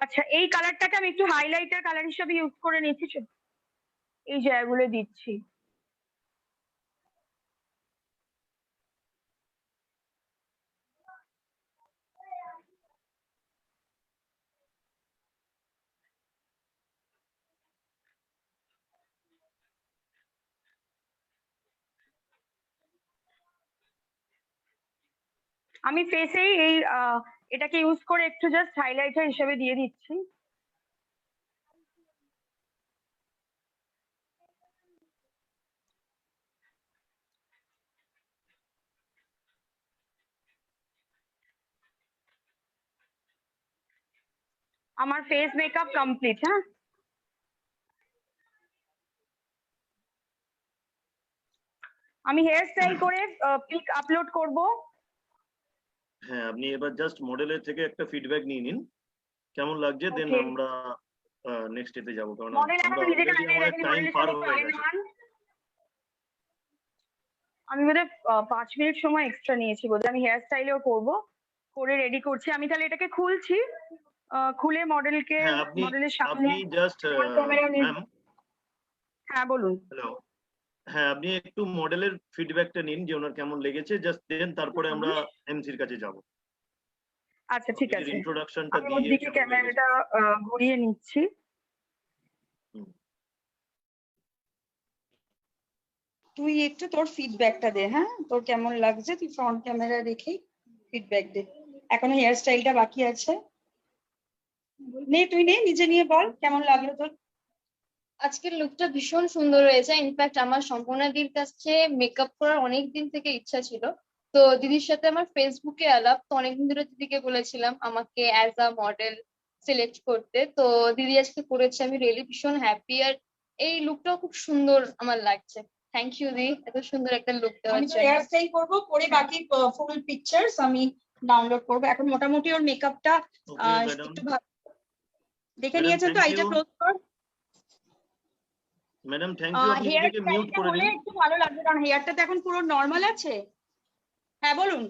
আচ্ছা, এই কালারটাকে আমি একটু হাইলাইটার কালার হিসেবে ইউজ করে নিচ্ছি, এই জায়গাগুলো দিচ্ছি। আমি ফেসেই এই এটাকে ইউজ করে একটু জাস্ট হাইলাইটার হিসেবে দিয়ে দিচ্ছি। আমার ফেস মেকআপ কমপ্লিট। হ্যাঁ, আমি হেয়ার স্টাইল করে পিক আপলোড করব। হ্যাঁ, আপনি এবার জাস্ট মডেলের থেকে একটা ফিডব্যাক নিয়ে নিন কেমন লাগছে, দেন আমরা নেক্সট এতে যাব, কারণ আমাদের টাইম পার হয়ে গেছে। আমি বোধহয় 5 মিনিট সময় এক্সট্রা নিয়েছি বোধহয়। আমি হেয়ার স্টাইলেও করব, করে রেডি করছি। আমি তাহলে এটাকে খুলছি, খুলে মডেলকে মডেলের সামনে আপনি জাস্ট ম্যাম। হ্যাঁ বলুন। হ্যালো, হ্যাঁ আপনি একটু মডেলের ফিডব্যাকটা নিন যে ওনার কেমন লেগেছে, জাস্ট দেন তারপরে আমরা এমসির কাছে যাব। আচ্ছা ঠিক আছে, ইন্ট্রোডাকশনটা আমি ওদিকে ক্যামেরাটা ঘুরিয়ে নিচ্ছি। তুই একটু তোর ফিডব্যাকটা দে। হ্যাঁ, তোর কেমন লাগছে তুই ফ্রন্ট ক্যামেরা রেখে ফিডব্যাক দে। এখনো হেয়ার স্টাইলটা বাকি আছে, নে তুই নে, নিজে নিয়ে বল কেমন লাগলো তোর। আজকের লুকটা ভীষণ সুন্দর হয়েছে। ইনফ্যাক্ট আমার সম্পূর্ণাদির কাছে মেকআপ করার অনেক দিন থেকে ইচ্ছা ছিল। তো দিদির সাথে আমার ফেসবুকে আলাপ, তো অনেকদিন ধরে দিদিকে বলেছিলাম আমাকে অ্যাজ আ মডেল সিলেক্ট করতে। তো দিদি আজকে করেছে, আমি রিয়েলি ভীষণ হ্যাপি। আর এই লুকটাও খুব সুন্দর আমার লাগছে। থ্যাংক ইউ দিদি, এত সুন্দর একটা লুক দেওয়ার আমি জন্য। হেয়ার স্টাইল করবো, করে বাকি ফুল পিকচার্স আমি ডাউনলোড করবো। এখন মোটামুটি ওর মেকআপটা একটু দেখে নিয়েছেন তো, আইটা ক্লোজ কর। ম্যাডাম থ্যাংক ইউ, আপনি নিজেকে মিউট করে দিন। একটু ভালো লাগবে কারণ হেয়ারটা তো এখন পুরো নরমাল আছে। হ্যাঁ বলুন।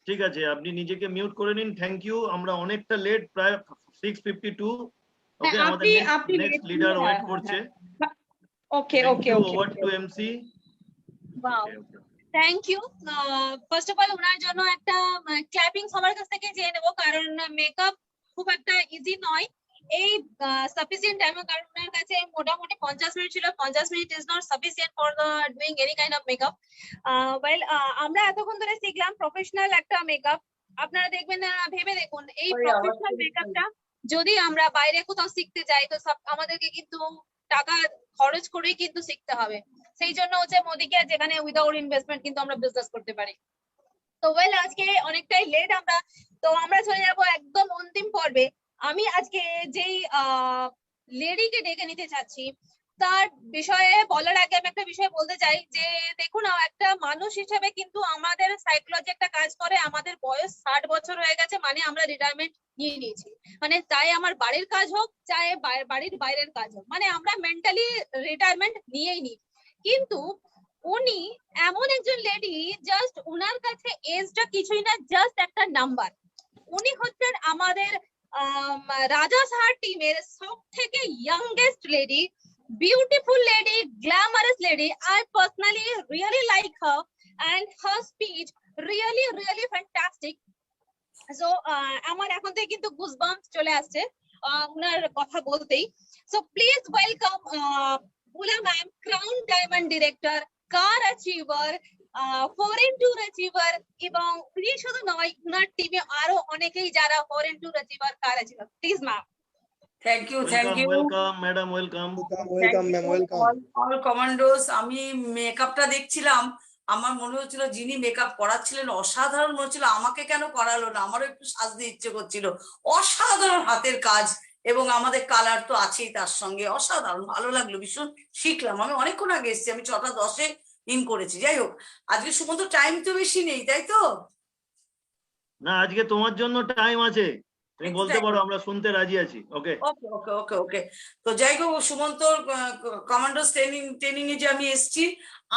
ঠিক আছে, আপনি নিজেকে মিউট করে নিন। Thank you. আমরা অনেকটা লেট, প্রায় 6:52। ওকে, আমাদের নেক্সট লিডার ওয়েট করছে। Okay okay okay, over to MC. Wow, thank you. First of all ওনার জন্য একটা ক্ল্যাপিং সবার কাছ থেকে চেয়ে নেবো, কারণ মেকআপ খুব একটা ইজি নয় এই সাফিসিয়েন্ট টাইম, কারণ ওনার কাছে মোটামুটি 50 মিনিট ছিল। 50 minute is not sufficient for the doing any kind of makeup. Well, আমরা এতক্ষণ ধরে শিখলাম প্রফেশনাল একটা মেকআপ। আপনারা দেখবেন, ভেবে দেখুন এই প্রফেশনাল মেকআপটা যদি আমরা বাইরে কোথাও শিখতে যাই তো আমাদেরকে কিন্তু টাকা খরচ করেই কিন্তু শিখতে হবে। সেই জন্য হচ্ছে মোদিকে, যেখানে উইদাউট ইনভেস্টমেন্ট কিন্তু আমরা বিজনেস করতে পারি। তো ওয়েল, আজকে অনেকটাই লেট আমরা, তো আমরা চলে যাব একদম অন্তিম পর্বে। আমি আজকে যেই লেডিকে ডেকে নিতে চাচ্ছি তার বিষয়ে বলার আগে আমি একটা বিষয় বলতে চাই যে দেখুন, একটা মানুষ হিসেবে কিন্তু আমাদের সাইকোলজি একটা কাজ করে। আমাদের বয়স 60 বছর হয়ে গেছে, মানে আমরা রিটায়ারমেন্ট নিয়ে নিয়েছি। মানে চাই আমার বাড়ির কাজ হোক, চাই বাড়ির বাইরের কাজ হোক, মানে আমরা মেন্টালি রিটায়ারমেন্ট নিয়েই নিই। কিন্তু উনি এমন একজন লেডি, জাস্ট উনার কাছে এজটা কিছুই না, জাস্ট একটা নাম্বার। উনি হচ্ছেন আমাদের রাজাসহার টিমের সব থেকে youngest lady, beautiful lady, glamorous lady. I personally really like her and her speech really really fantastic. So আমার এখন থেকে কিন্তু গুজবাম্পস চলে আসছে উনার কথা বলতেই। So please welcome Bula ma'am, Crown Diamond Director, Car Achiever, foreign tour achiever, এবং উনি শুধু নয়, উনার টিমে আরো অনেকেই যারা foreign tour achiever car achiever. Please ma'am. Thank you, thank you, welcome madam, welcome. Welcome ma'am, welcome. All commandos. আমি মেকআপটা দেখছিলাম, আমার মনে হচ্ছিল যিনি মেকআপ করাচ্ছিলেন অসাধারণ মনে হচ্ছিল, আমাকে কেন করালো না, আমারও একটু সাজতে ইচ্ছে করছিল। অসাধারণ হাতের কাজ, এবং আমাদের কালার তো আছেই তার সঙ্গে, অসাধারণ ভালো লাগলো, ভীষণ শিখলাম। আমি অনেকক্ষণ আগে এসেছি, আমি 6:10 ইন করেছি। যাই হোক, আজকে সুমন্ত টাইম তো বেশি নেই, তাই তো? না, আজকে তোমার জন্য টাইম আছে, তুমি বলতে পারো, আমরা শুনতে রাজি আছি। ওকে ওকে ওকে ওকে ওকে। তো যাই হোক, সুমন্তর কমান্ডোস ট্রেনিং এ যে আমি এসেছি,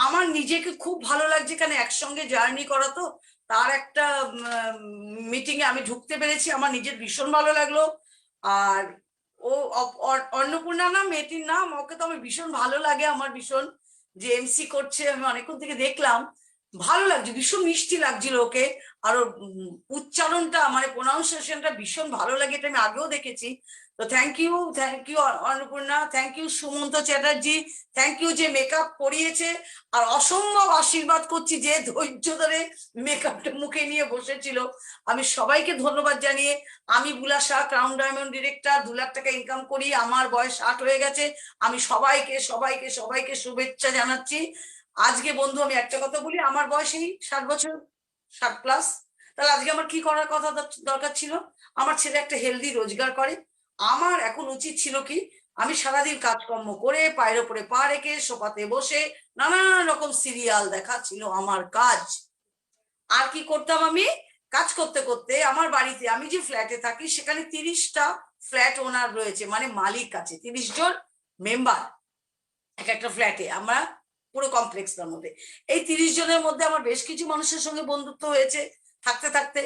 আমার নিজেকে খুব ভালো লাগছে, কারণ একসঙ্গে জার্নি করা, তো তার একটা মিটিং এ আমি ঢুকতে পেরেছি, আমার নিজের ভীষণ ভালো লাগলো। আর ও অন্নপূর্ণা নাম মেয়েটির নাম, ওকে তো আমি ভীষণ ভালো লাগে, আমার ভীষণ, যে এমসি করছে, আমি অনেকক্ষণ থেকে দেখলাম, ভালো লাগছে, ভীষণ মিষ্টি লাগছিল ওকে। আর উচ্চারণটা মানে প্রোনাউন্সিয়েশনটা ভীষণ ভালো লাগে, এটা আমি আগেও দেখেছি। তো thank you Annapurna, thank you Sumanta Chatterjee, thank you যে মেকআপ করিয়েছে, আর অসম্ভব আশীর্বাদ করছি যে ধৈর্য ধরে মেকআপটা মুখে নিয়ে বসেছিল। আমি সবাইকে ধন্যবাদ জানিয়ে, আমি বুলা Shah, crown diamond director, 2 lakh টাকা ইনকাম করি, আমার বয়স 60 হয়ে গেছে। আমি সবাইকে সবাইকে সবাইকে শুভেচ্ছা জানাচ্ছি। আজকে বন্ধু আমি একটা কথা বলি, আমার বয়স এই 60 বছর, 60+। তাহলে আজকে আমার কি করার কথা দরকার ছিল? আমার ছেলে একটা হেলদি রোজগার করে, আমার এখন উচিত ছিল কি, আমি সারাদিন কাজকর্ম করে পায়ের ওপরে পা রেখে সোফাতে বসে নানান রকম সিরিয়াল দেখা ছিল আমার কাজ। আর কি করতাম আমি? কাজ করতে করতে আমার বাড়িতে, আমি যে ফ্ল্যাটে থাকি সেখানে 30টা ফ্ল্যাট ওনার রয়েছে, মানে মালিক আছে, 30 জন মেম্বার এক একটা ফ্ল্যাটে, আমরা পুরো কমপ্লেক্সটার মধ্যে। এই 30 জনের মধ্যে আমার বেশ কিছু মানুষের সঙ্গে বন্ধুত্ব হয়েছে। থাকতে থাকতে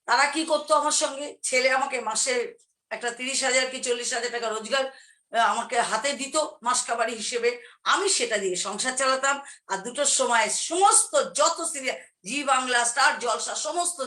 তারা কি করতো আমার সঙ্গে, ছেলে আমাকে মাসে একটা 30,000 কি 40,000 টাকা রোজগার আমাকে হাতে দিত মাসকাবারি হিসেবে, আমি সেটা দিয়ে সংসার চালাতাম। আর 2টোর সময় সমস্ত যত সিরিয়াল, জি বাংলা, স্টার জলসা সমস্ত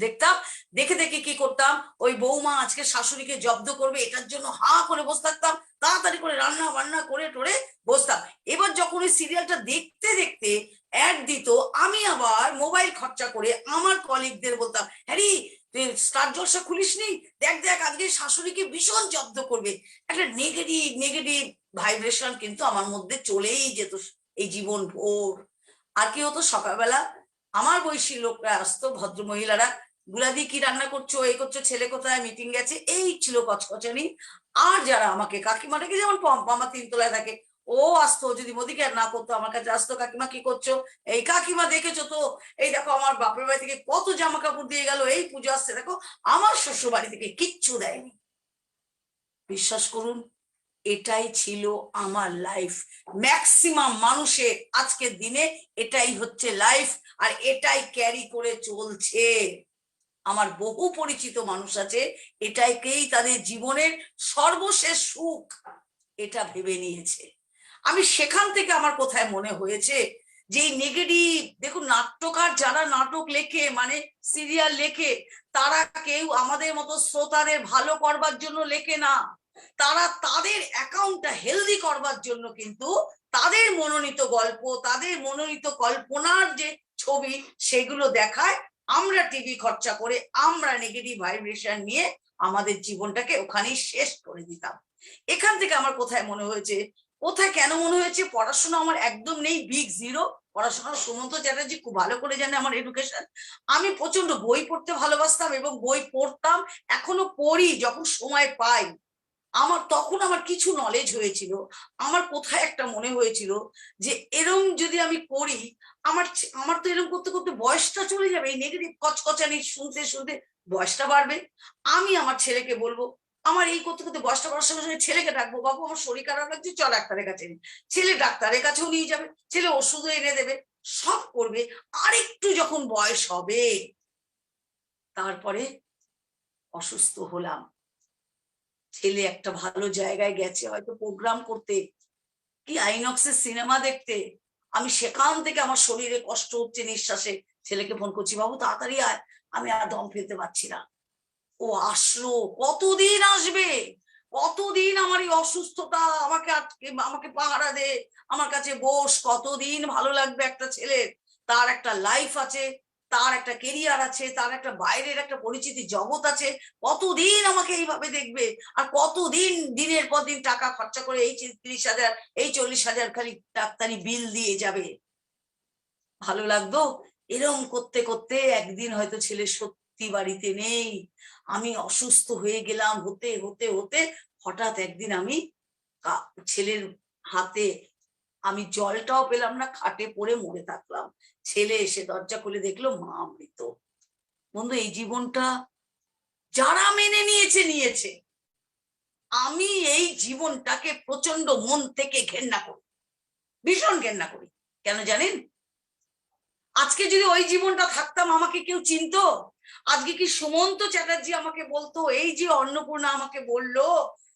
দেখতাম। দেখে দেখে কি করতাম, ওই বৌমা আজকে শাশুড়িকে জব্দ করবে এটার জন্য হা করে বসে থাকতাম, তাড়াতাড়ি করে রান্না বান্না করে টোরে বসতাম। এবার যখন ওই সিরিয়ালটা দেখতে দেখতে অ্যাড দিত, আমি আবার মোবাইল খরচা করে আমার কলিগদের বলতাম, হ্যারি তুই স্টার জলসা খুলিসনি, দেখ দেখ আজকে শাশুড়িকে ভীষণ জব্দ করবে। একটা নেগেটিভ ভাইব্রেশন কিন্তু আমার মধ্যে চলেই যেত এই জীবন ভোর। আর কি হতো, সকালবেলা আমার বয়সী লোকরা আসতো, ভদ্র মহিলারা, গুলাদি কি রান্না করছো, এই করছো, ছেলে কোথায়, মিটিং গেছে, এই ছিল কচকচানি। আর যারা আমাকে, কাকিমাটাকে যেমন আমার 3 তলায় থাকে, ও আসতো, যদি মোদি কেয়ার না করতো আমার কাছে আসতো, কাকিমা কি করছো, এই কাকিমা দেখেছো তো, এই দেখো আমার বাপের বাড়ি থেকে কত জামা কাপড় দিয়ে গেল, এই পুজো আসছে দেখো, আমার শ্বশুর বাড়ি থেকে কিচ্ছু দেয়নি। বিশ্বাস করুন, এটাই ছিল আমার লাইফ। ম্যাক্সিমাম মানুষের আজকের দিনে এটাই হচ্ছে লাইফ, আর এটাই ক্যারি করে চলছে। আমার বহু পরিচিত মানুষ আছে, এটাকেই তাদের জীবনের সর্বশেষ সুখ এটা ভেবে নিয়েছে। আমি সেখান থেকে আমার কোথায় মনে হয়েছে যে এই নেগেটিভ, দেখুন নাট্যকার যারা নাটক লেখে মানে সিরিয়াল লেখে, তারা কেউ আমাদের মতো শ্রোতাদের ভালো করবার জন্য লেখে না, তারা তাদের অ্যাকাউন্টটা হেলদি করবার জন্য কিন্তু তাদের মনোনীত গল্প, তাদের মনোনীত কল্পনার যে ছবি সেগুলো দেখায়। আমরা টিভি খরচা করে আমরা নেগেটিভ ভাইব্রেশন নিয়ে আমাদের জীবনটাকে ওখানেই শেষ করে দিতাম। এখান থেকে আমার কোথায় মনে হয়েছে, কোথায় কেন মনে হয়েছে, পড়াশোনা আমার একদম নেই, বিগ জিরো পড়াশোনা। সুমন্ত চ্যাটার্জি খুব ভালো করে জানে আমার এডুকেশন। আমি প্রচন্ড বই পড়তে ভালোবাসতাম এবং বই পড়তাম, এখনো পড়ি যখন সময় পাই। তখন আমার কিছু নলেজ হয়েছিল। আমার কোথায় একটা মনে হয়েছিল যে এরম যদি আমি করি, আমার তো এরকম করতে করতে বয়সটা চলে যাবে, এই নেগেটিভ কচকচানি শুনতে শুনতে বয়সটা বাড়বে। আমি আমার ছেলেকে বলবো, আমার এই করতে করতে বয়সটা বাড়ার সঙ্গে সঙ্গে ছেলেকে ডাকবো, বাবু আমার শরীর খারাপ লাগছে, চল ডাক্তারের কাছে। ছেলে ডাক্তারের কাছেও নিয়ে যাবে, ছেলে ওষুধও এনে দেবে, সব করবে। আরেকটু যখন বয়স হবে, তারপরে অসুস্থ হলাম, ছেলে একটা ভালো জায়গায় গেছে হয়তো প্রোগ্রাম করতে কি আইনক্সের সিনেমা দেখতে, আমি সেখান থেকে আমার শরীরে কষ্ট হচ্ছে নিঃশ্বাসে, ছেলেকে ফোন করছি, বাবু তাড়াতাড়ি আয়, আমি আর দম ফেলতে পারছি না। ও আসলো, কতদিন আসবে, কতদিন আমার এই অসুস্থতা আমাকে পাহারা দে, আমার কাছে বস, কতদিন ভালো লাগবে একটা ছেলের। তার একটা লাইফ আছে, তার একটা কেরিয়ার আছে, তার একটা বাইরের একটা পরিচিতি জগৎ আছে। কতদিন আমাকে এইভাবে দেখবে, আর কতদিন দিনের পর দিন টাকা খরচা করে এই 30,000 এই 40,000 খালি ডাক্তারি বিল দিয়ে যাবে। ভালো লাগতো? এরম করতে করতে একদিন হয়তো ছেলে সত্যি বাড়িতে নেই, আমি অসুস্থ হয়ে গেলাম, হতে হতে হতে হঠাৎ একদিন আমি ছেলের হাতে আমি জলটাও পেলাম না, খাটে পড়ে মরে থাকলাম। ছেলে এসে দরজা খুলে দেখলো মা মৃত। বন্ধু, এই জীবনটা যারা মেনে নিয়েছে, আমি এই জীবনটাকে প্রচন্ড মন থেকে ঘেন্না করি, ভীষণ ঘেন্না করি। কেন জানেন? আজকে যদি ওই জীবনটা থাকতাম আমাকে কেউ চিনতো? আজকে কি সুমন্ত চ্যাটার্জি আমাকে বলতো, এই যে অন্নপূর্ণা আমাকে বললো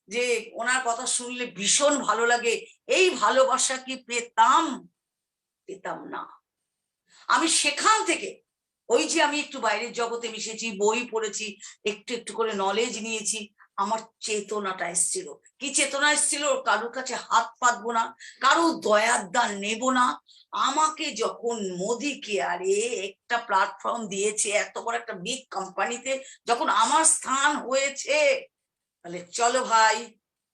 যে ওনার কথা শুনলে ভীষণ ভালো লাগে, এই ভালোবাসা কি পেতাম? পেতাম না। আমি সেখান থেকে ওই যে আমি একটু বাইরের জগতে মিশেছি, বই পড়েছি, একটু একটু করে নলেজ নিয়েছি, আমার চেতনাটা এসেছিল। কি চেতনা এসেছিল? কারোর কাছে হাত পাতবো না, কারো দয়ার দান নেব না। আমাকে যখন মোদি কেয়ারে একটা প্ল্যাটফর্ম দিয়েছে, এত বড় একটা বিগ কোম্পানিতে যখন আমার স্থান হয়েছে, তাহলে চলো ভাই,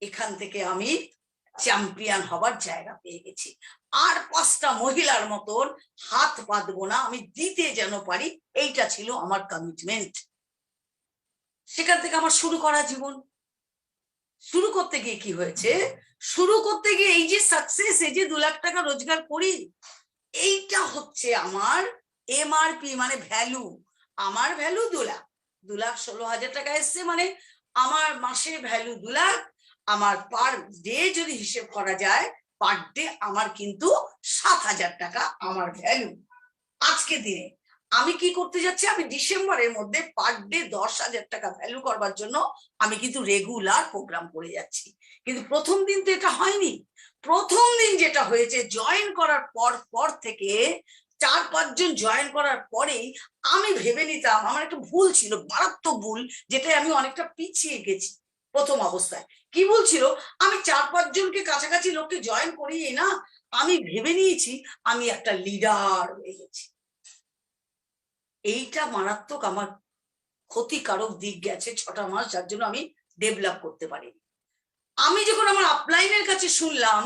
এখান থেকে আমি চ্যাম্পিয়ন হবার জায়গা পেয়ে গেছি। আর 5টা মহিলার মতন হাত পাতবো না, আমি দিতে যেন পারি, এইটা ছিল আমার কমিটমেন্ট। সেখান থেকে আমার শুরু করা জীবন। শুরু করতে গিয়ে কি হয়েছে? শুরু করতে গিয়ে এই যে সাকসেস, এই যে 2 লাখ টাকা রোজগার করি, এইটা হচ্ছে আমার এমআরপি, মানে ভ্যালু। আমার ভ্যালু 2 লাখ, 2,16,000 টাকা এসছে, মানে আমার মাসে ভ্যালু 2 লাখ। আমার পার ডে যদি হিসেব করা যায়, পার ডে আমার কিন্তু 7,000 টাকা আমার ভ্যালু। আজকে দিনে আমি কি করতে যাচ্ছি? আমি ডিসেম্বরের মধ্যে পার ডে 10,000 টাকা ভ্যালু করবার জন্য আমি কিন্তু রেগুলার প্রোগ্রাম করে যাচ্ছি। কিন্তু প্রথম দিন তো এটা হয়নি। প্রথম দিন যেটা হয়েছে, জয়েন করার পর থেকে 4-5 জন জয়েন করার পরেই আমি ভেবে নিতাম, আমার একটা ভুল ছিল, মারাত্মক ভুল, যেটাই আমি অনেকটা পিছিয়ে গেছি। প্রথম অবস্থায় কি ভুল ছিল? আমি 4-5 জনকে কাছাকাছি লোককে জয়েন করিয়ে না, আমি ভেবে নিয়েছি আমি একটা লিডার হয়ে গেছি। এইটা মারাত্মক আমার ক্ষতিকারক দিক গেছে 6টা মাস, যার জন্য আমি ডেভেলপ করতে পারিনি। আমি যখন আমার আপলাইনের কাছে শুনলাম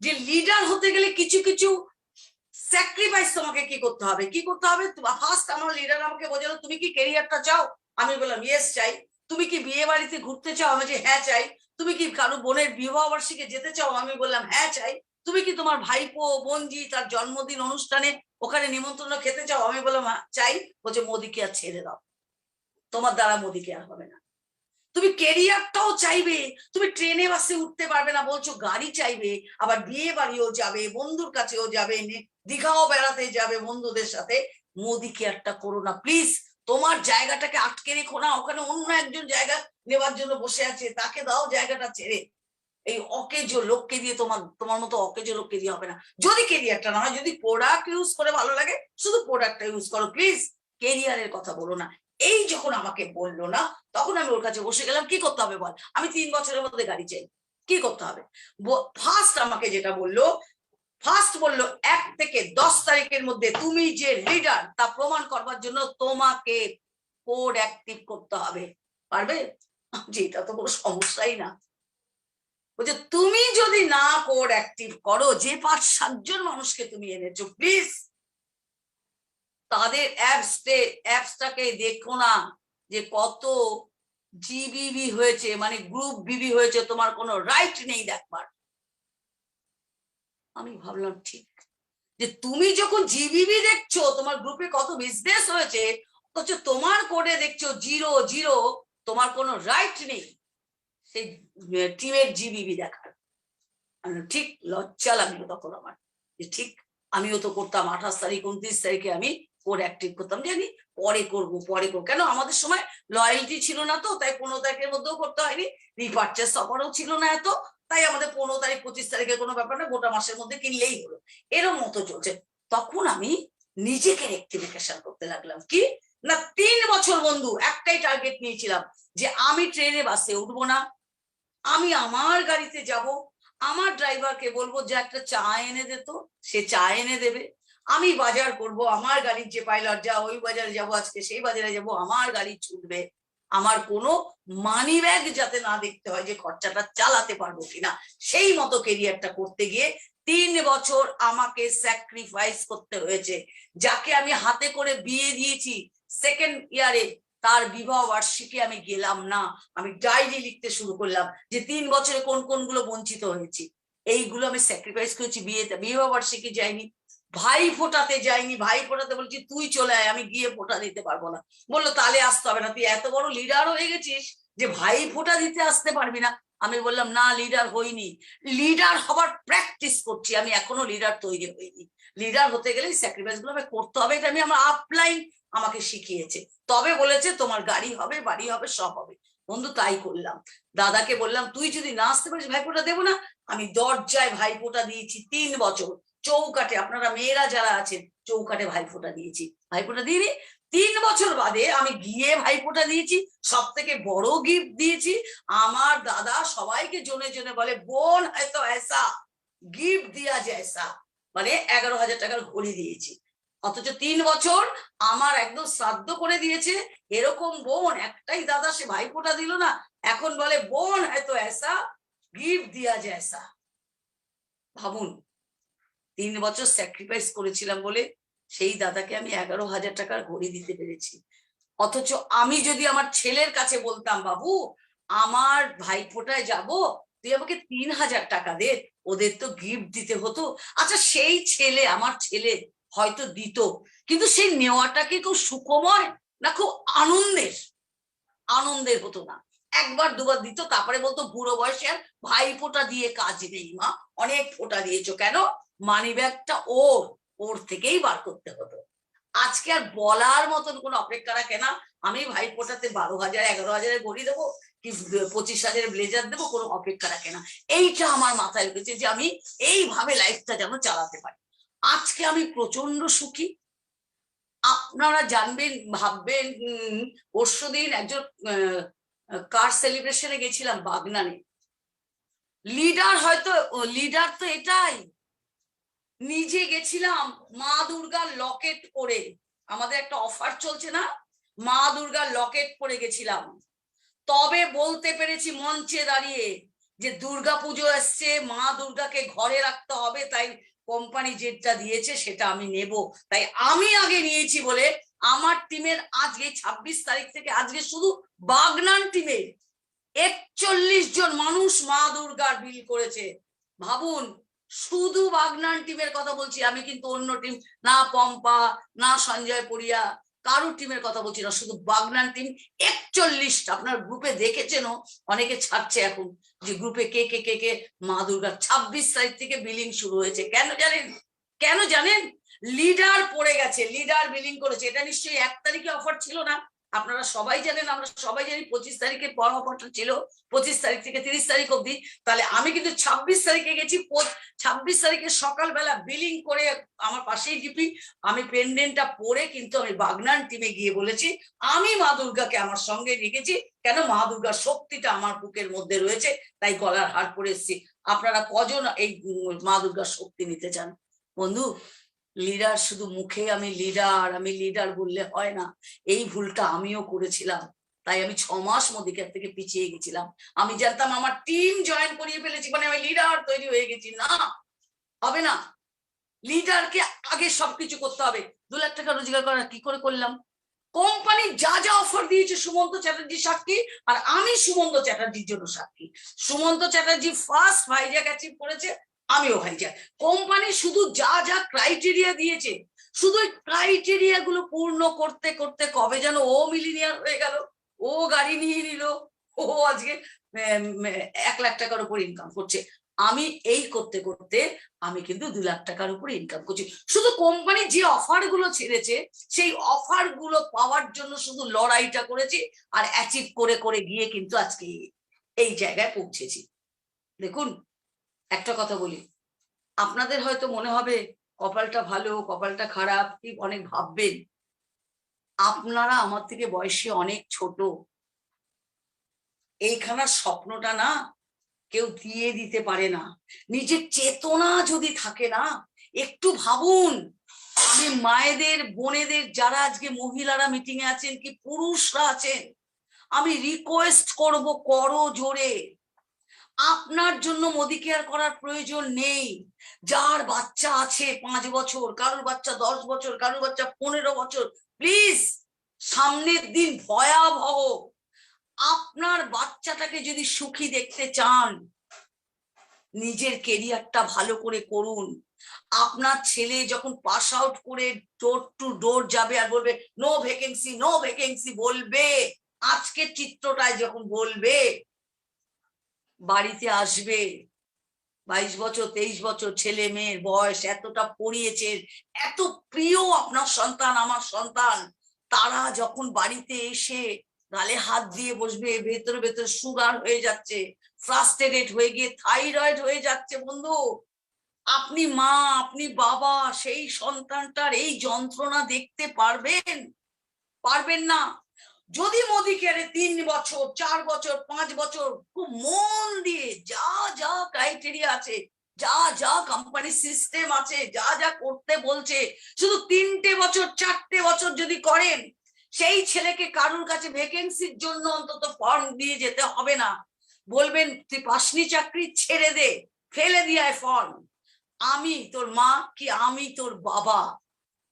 যে লিডার হতে গেলে কিছু কিছু স্যাক্রিফাইস তোমাকে কি করতে হবে, কি করতে হবে। ফার্স্ট আমার লিডার আমাকে বোঝালো, তুমি কি ক্যারিয়ারটা চাও? আমি বললাম ইয়েস চাই। তুমি কি বিয়ে বাড়িতে ঘুরতে চাও? আমি যে হ্যাঁ চাই। তুমি কি কারো বোনের বিবাহ বার্ষিকী যেতে চাও? আমি বললাম হ্যাঁ চাই। তুমি কি তোমার ভাইপো বোনজি তার জন্মদিন অনুষ্ঠানে ওখানে নিমন্ত্রণ খেতে চাও? আমি বললাম চাই। বলছে মোদিকে আর ছেড়ে দাও, তোমার দ্বারা মোদিকে আর হবে না। তুমি কেরিয়ারটাও চাইবে, তুমি ট্রেনে বাসে উঠতে পারবে না বলছো, গাড়ি চাইবে, আবার বিয়ে বাড়িও যাবে, বন্ধুর কাছেও যাবে, দীঘাও বেড়াতে যাবে বন্ধুদের সাথে। মোদি কেয়ারটা করো না প্লিজ। তোমার জায়গাটাকে আটকে রেখো না, ওখানে অন্য একজন জায়গা নেবার জন্য বসে আছে, তাকে দাও জায়গাটা ছেড়ে। এই অকেজো লোককে দিয়ে তোমার মতো অকেজো লোককে দিয়ে হবে না। যদি কেরিয়ারটা না হয়, যদি প্রোডাক্ট ইউজ করে ভালো লাগে, শুধু প্রোডাক্টটা ইউজ করো প্লিজ, কেরিয়ারের কথা বলো না। এই যখন আমাকে বললো না, তখন আমি ওর কাছে বসে গেলাম, কি করতে হবে বল? আমি 3 বছরের মধ্যে গাড়ি চাই, কি করতে হবে? ফার্স্ট আমাকে যেটা বললো, ফার্স্ট বললো 1 থেকে 10 তারিখের মধ্যে তুমি যে লিডার তা প্রমাণ করবার জন্য তোমাকে কোড অ্যাক্টিভ করতে হবে। পারবে? যেটা তো কোনো সমস্যাই না। বলছে তুমি যদি না কোড অ্যাক্টিভ করো, যে 5-7 জন মানুষকে তুমি এনেছো, প্লিজ তাদের অ্যাপসটাকে দেখো না যে কত জিবিবি হয়েছে, মানে গ্রুপ বিবি হয়েছে, তোমার কোনো রাইট নেই দেখবার। আমি ভাবলাম ঠিক, যে তুমি যখন জিবিবি দেখছো, তোমার গ্রুপে কত বিজনেস হয়েছে, অথচ তোমার কোডে দেখছো 0, তোমার কোনো রাইট নেই সেই টিমের জিবিবি দেখার। ঠিক লজ্জা লাগলো তখন আমার, যে ঠিক আমিও তো করতাম। 28 তারিখ 29 তারিখে আমি কোড অ্যাক্টিভ করতাম, জানি পরে করবো। কেন আমাদের সময় লয়্যালটি ছিল না তো, তাই 15 তারিখের মধ্যেও করতে হয়নি। রিপারচেস অফারও ছিল না এত, তাই আমাদের 15 তারিখ 25 তারিখের কোনো ব্যাপার না, গোটা মাসের মধ্যে কিনলেই হলো, এরম মতো চলছে। তখন আমি নিজেকে রেক্টিফিকেশন করতে লাগলাম। কি না, 3 বছর বন্ধু একটাই টার্গেট নিয়েছিলাম, যে আমি ট্রেনে বাসে উঠবো না, আমি আমার গাড়িতে যাব, আমার ড্রাইভারকে বলবো যে একটা চা এনে দে, তো সে চা এনে দেবে। আমি বাজার করব, আমার গাড়ির যে পাইলট যা ওই বাজারে যাব, আজকে সেই বাজারে যাব, আমার গাড়ি ছুটবে, আমার কোনো মানি ব্যাগ যাতে না দেখতে হয় যে খরচাটা চালাতে পারবো কিনা, সেই মতো কেরিয়ারটা করতে গিয়ে 3 বছর আমাকে স্যাক্রিফাইস করতে হয়েছে। যাকে আমি হাতে করে বিয়ে দিয়েছি সেকেন্ড ইয়ারে, তার বিবাহ বার্ষিকী আমি গেলাম না, আমি ডায়েরি লিখতে শুরু করলাম যে 3 বছরে কোন কোনগুলো বঞ্চিত হয়েছি, এইগুলো আমি স্যাক্রিফাইস করেছি। বিবাহ বার্ষিকী যাইনি, ভাই ফোটাতে যাইনি, ভাই ফোটাতে বলছি তুই চলে আয়, আমি গিয়ে ফোটা দিতে পারবো না। বললো তাহলে আসতে হবে না, তুই এত বড় লিডার হয়ে গেছিস যে ভাই ফোটা দিতে আসতে পারবি না। আমি বললাম না, লিডার হইনি, লিডার হবার প্র্যাকটিস করছি, আমি এখনো লিডার তৈরি হইনি। লিডার হতে গেলে স্যাক্রিফাইস গুলো আমাকে করতে হবে, এটা আমি আমার আপলাইন আমাকে শিখিয়েছে। তবে বলেছে তোমার গাড়ি হবে, বাড়ি হবে, সব হবে। বন্ধু তাই করলাম। দাদাকে বললাম তুই যদি না আসতে পারিস ভাইফোঁটা দেবো না। আমি দরজায় ভাইফোঁটা দিয়েছি 3 বছর, চৌকাঠে, আপনারা মেয়েরা যারা আছেন চৌকাঠে ভাইফোঁটা দিয়েছি। ভাইফোঁটা দিয়ে 3 বছর বাদে আমি গিয়ে ভাইফোঁটা দিয়েছি, সব থেকে বড় গিফট দিয়েছি। আমার দাদা সবাইকে জনে জনে বলে বোন হয়তো ऐसा গিফট দিয়া জैसा, মানে 11,000 টাকার ঘড়ি দিয়েছি। অথচ 3 বছর আমার একদম শ্রাদ্ধ করে দিয়েছে। এরকম বোন একটাই দাদা, সে ভাইফোঁটা দিল না, এখন বলে বোন হয়তো ऐसा গিফট দিয়া জैसा। ভাবুন 3 বছর স্যাক্রিফাইস করেছিলাম বলে সেই দাদাকে আমি 11,000 টাকার ঘড়ি দিতে পেরেছি। অথচ আমি যদি আমার ছেলের কাছে বলতাম বাবু আমার ভাইফোঁটায় যাব, তুই আমাকে 3,000 টাকা দে, ওদের তো গিফট দিতে হতো। আচ্ছা সেই ছেলে, আমার ছেলে হয়তো দিত, কিন্তু সেই নেওয়াটা কি খুব সুখময় না খুব আনন্দের হতো না। 1বার 2বার দিত, তারপরে বলতো বুড়ো বয়সে আর ভাইফোঁটা দিয়ে কাজ নেই মা, অনেক ফোঁটা দিয়েছো কেন, মানি ব্যাগটা ওর থেকেই বার করতে হতো। আজকে আর বলার মতন কোনো অপেক্ষা রাখে না আমি ভাইফোঁটাতে 12,000 11,000 ঘড়ি দেবো কি 25,000 ব্লেজার দেবো, কোনো অপেক্ষা রাখে না। এইটা আমার মাথায় উঠেছে যে আমি এইভাবে লাইফটা যেন চালাতে পারি। আজকে আমি প্রচন্ড সুখী। আপনারা জানবেন, ভাববেন, পরশুদিন একজন কার সেলিব্রেশনে গেছিলাম বাগনানে। লিডার তো এটাই, নিজে গেছিলাম মা দুর্গার লকেট পরে, আমাদের একটা অফার চলছে না, মা দুর্গার লকেট পরে গেছিলাম। তবে বলতে পেরেছি মঞ্চে দাঁড়িয়ে যে দুর্গাপুজো আসছে, মা দুর্গাকে ঘরে রাখতে হবে, তাই কোম্পানি যেটা দিয়েছে সেটা আমি নেব। তাই আমি আগে নিয়েছি বলে আমার টিমের আজকে 26 তারিখ থেকে আজকে শুধু বাগনান টিমের 41 জন মানুষ মা দুর্গার বিল করেছে। ভাবুন, শুধু বাগনান টিমের কথা বলছি আমি, কিন্তু অন্য টিম না, পম্পা না, সঞ্জয় পড়িয়া, কারো টিমের কথা বলছি না, শুধু বাগনান টিম 41টা। আপনার গ্রুপে দেখেছেন অনেকে ছাড়ছে এখন যে গ্রুপে কে কে কে কে মা দুর্গার 26 তারিখ থেকে বিলিং শুরু হয়েছে। কেন জানেন? লিডার পড়ে গেছে, লিডার বিলিং করেছে। এটা নিশ্চয়ই 1 তারিখে অফার ছিল না, আপনারা সবাই জানেন, আমরা সবাই জানি 25 তারিখে পর অফারটা ছিল, 25 তারিখ থেকে 30 তারিখ অবধি। তাহলে আমি কিন্তু 26 তারিখে গেছি, 26 তারিখে সকালবেলা বিলিং করে, আমার পাশেই জিপি, আমি পেন্ডেন্টটা পরে কিন্তু আমি বাগনান টিমে গিয়ে বলেছি আমি মা দুর্গাকে আমার সঙ্গে রেখেছি, কেন মা দুর্গার শক্তিটা আমার বুকের মধ্যে রয়েছে, তাই গলার হার পরে এসেছি। আপনারা কজন এই মা দুর্গার শক্তি নিতে চান? বন্ধু, লিডার শুধু মুখে আমি লিডার বললে হয় না। এই ভুলটা আমিও করেছিলাম, তাই আমি 6 মাস মোদিকার থেকে পিছিয়ে গেছিলাম। আমি জানতাম আমার টিম জয়েন করিয়ে ফেলেছি মানে আমি লিডার তৈরি হয়ে গেছি, না, হবে না। লিডারকে আগে সবকিছু করতে হবে। 2 লাখ টাকা রোজগার করা কি করে করলাম? কোম্পানি যা যা অফার দিয়েছে সুমন্ত চ্যাটার্জি সাক্ষী, আর আমি সুমন্ত চ্যাটার্জির জন্য সাক্ষী। সুমন্ত চ্যাটার্জি ফার্স্ট ভাইজ্যাক অ্যাচিভ করেছে, আমিও ভাইজ্যাক। কোম্পানি শুধু যা যা ক্রাইটেরিয়া দিয়েছে, শুধু ক্রাইটেরিয়া গুলো পূর্ণ করতে করতে কবে যেন ও মিলিনিয়ার হয়ে গেল, ও গাড়ি নিয়ে নিল, ও আজকে 1 লাখ টাকার উপর ইনকাম করছে। আমি এই করতে করতে আমি কিন্তু 2 লাখ টাকার উপর ইনকাম করছি। শুধু কোম্পানি যে অফার গুলো ছেড়েছে সেই অফার গুলো পাওয়ার জন্য শুধু লড়াইটা করেছি, আর অ্যাচিভ করে করে গিয়ে কিন্তু আজকে এই জায়গায় পৌঁছেছি। দেখুন, একটা কথা বলি, আপনাদের হয়তো মনে হবে কপালটা ভালো, কপালটা খারাপ, কি অনেক ভাববেন। আপনারা আমার থেকে বয়সে অনেক ছোট, এইখানার স্বপ্নটা না কেউ দিয়ে দিতে পারে না। নিজের চেতনা যদি থাকে না, একটু ভাবুন আমি মায়েদের বোনেদের যারা আজকে মহিলারা মিটিং এ আছেন কি পুরুষরা আছেন, আমি রিকোয়েস্ট করব করো জোরে। আপনার জন্য মোদি কেয়ার করার প্রয়োজন নেই। যার বাচ্চা আছে 5 বছর, কারোর বাচ্চা 10 বছর, কারোর বাচ্চা 15 বছর, প্লিজ সামনের দিন ভয়াবহ। আপনার বাচ্চাটাকে যদি সুখী দেখতে চান, নিজের কেরিয়ারটা ভালো করে করুন। আপনার ছেলে যখন পাস আউট করে ডোর টু ডোর যাবে আর বলবে নো ভ্যাকেন্সি নো ভ্যাকেন্সি বলবে, আজকের চিত্রটায় যখন বলবে, বাড়িতে আসবে 22 বছর 23 বছর ছেলে মেয়ের বয়স, এতটা পড়িয়েছেন, এত প্রিয় আপনার সন্তান আমার সন্তান, তারা যখন বাড়িতে এসে গালে হাত দিয়ে বসবে, ভেতরে ভেতরে সুগার হয়ে যাচ্ছে, ফ্রাস্ট্রেটেড হয়ে গিয়ে থাইরয়েড হয়ে যাচ্ছে, বন্ধু আপনি মা আপনি বাবা সেই সন্তানটার এই যন্ত্রণা দেখতে পারবেন? পারবেন না। যদি মোদি কেয়ারে 3 বছর 4 বছর 5 বছর খুব মন দিয়ে যা যা ক্রাইটেরিয়া আছে, যা যা কোম্পানি সিস্টেম আছে, যা যা করতে বলছে, শুধু 3টে বছর 4টে বছর যদি করেন, সেই ছেলেকে কারুর কাছে ভ্যাকেন্সির জন্য অন্তত ফর্ম দিয়ে যেতে হবে না। বলবেন তুই পাসনি চাকরি, ছেড়ে দে, ফেলে দিয়ে ফর্ম, আমি তোর মা কি আমি তোর বাবা,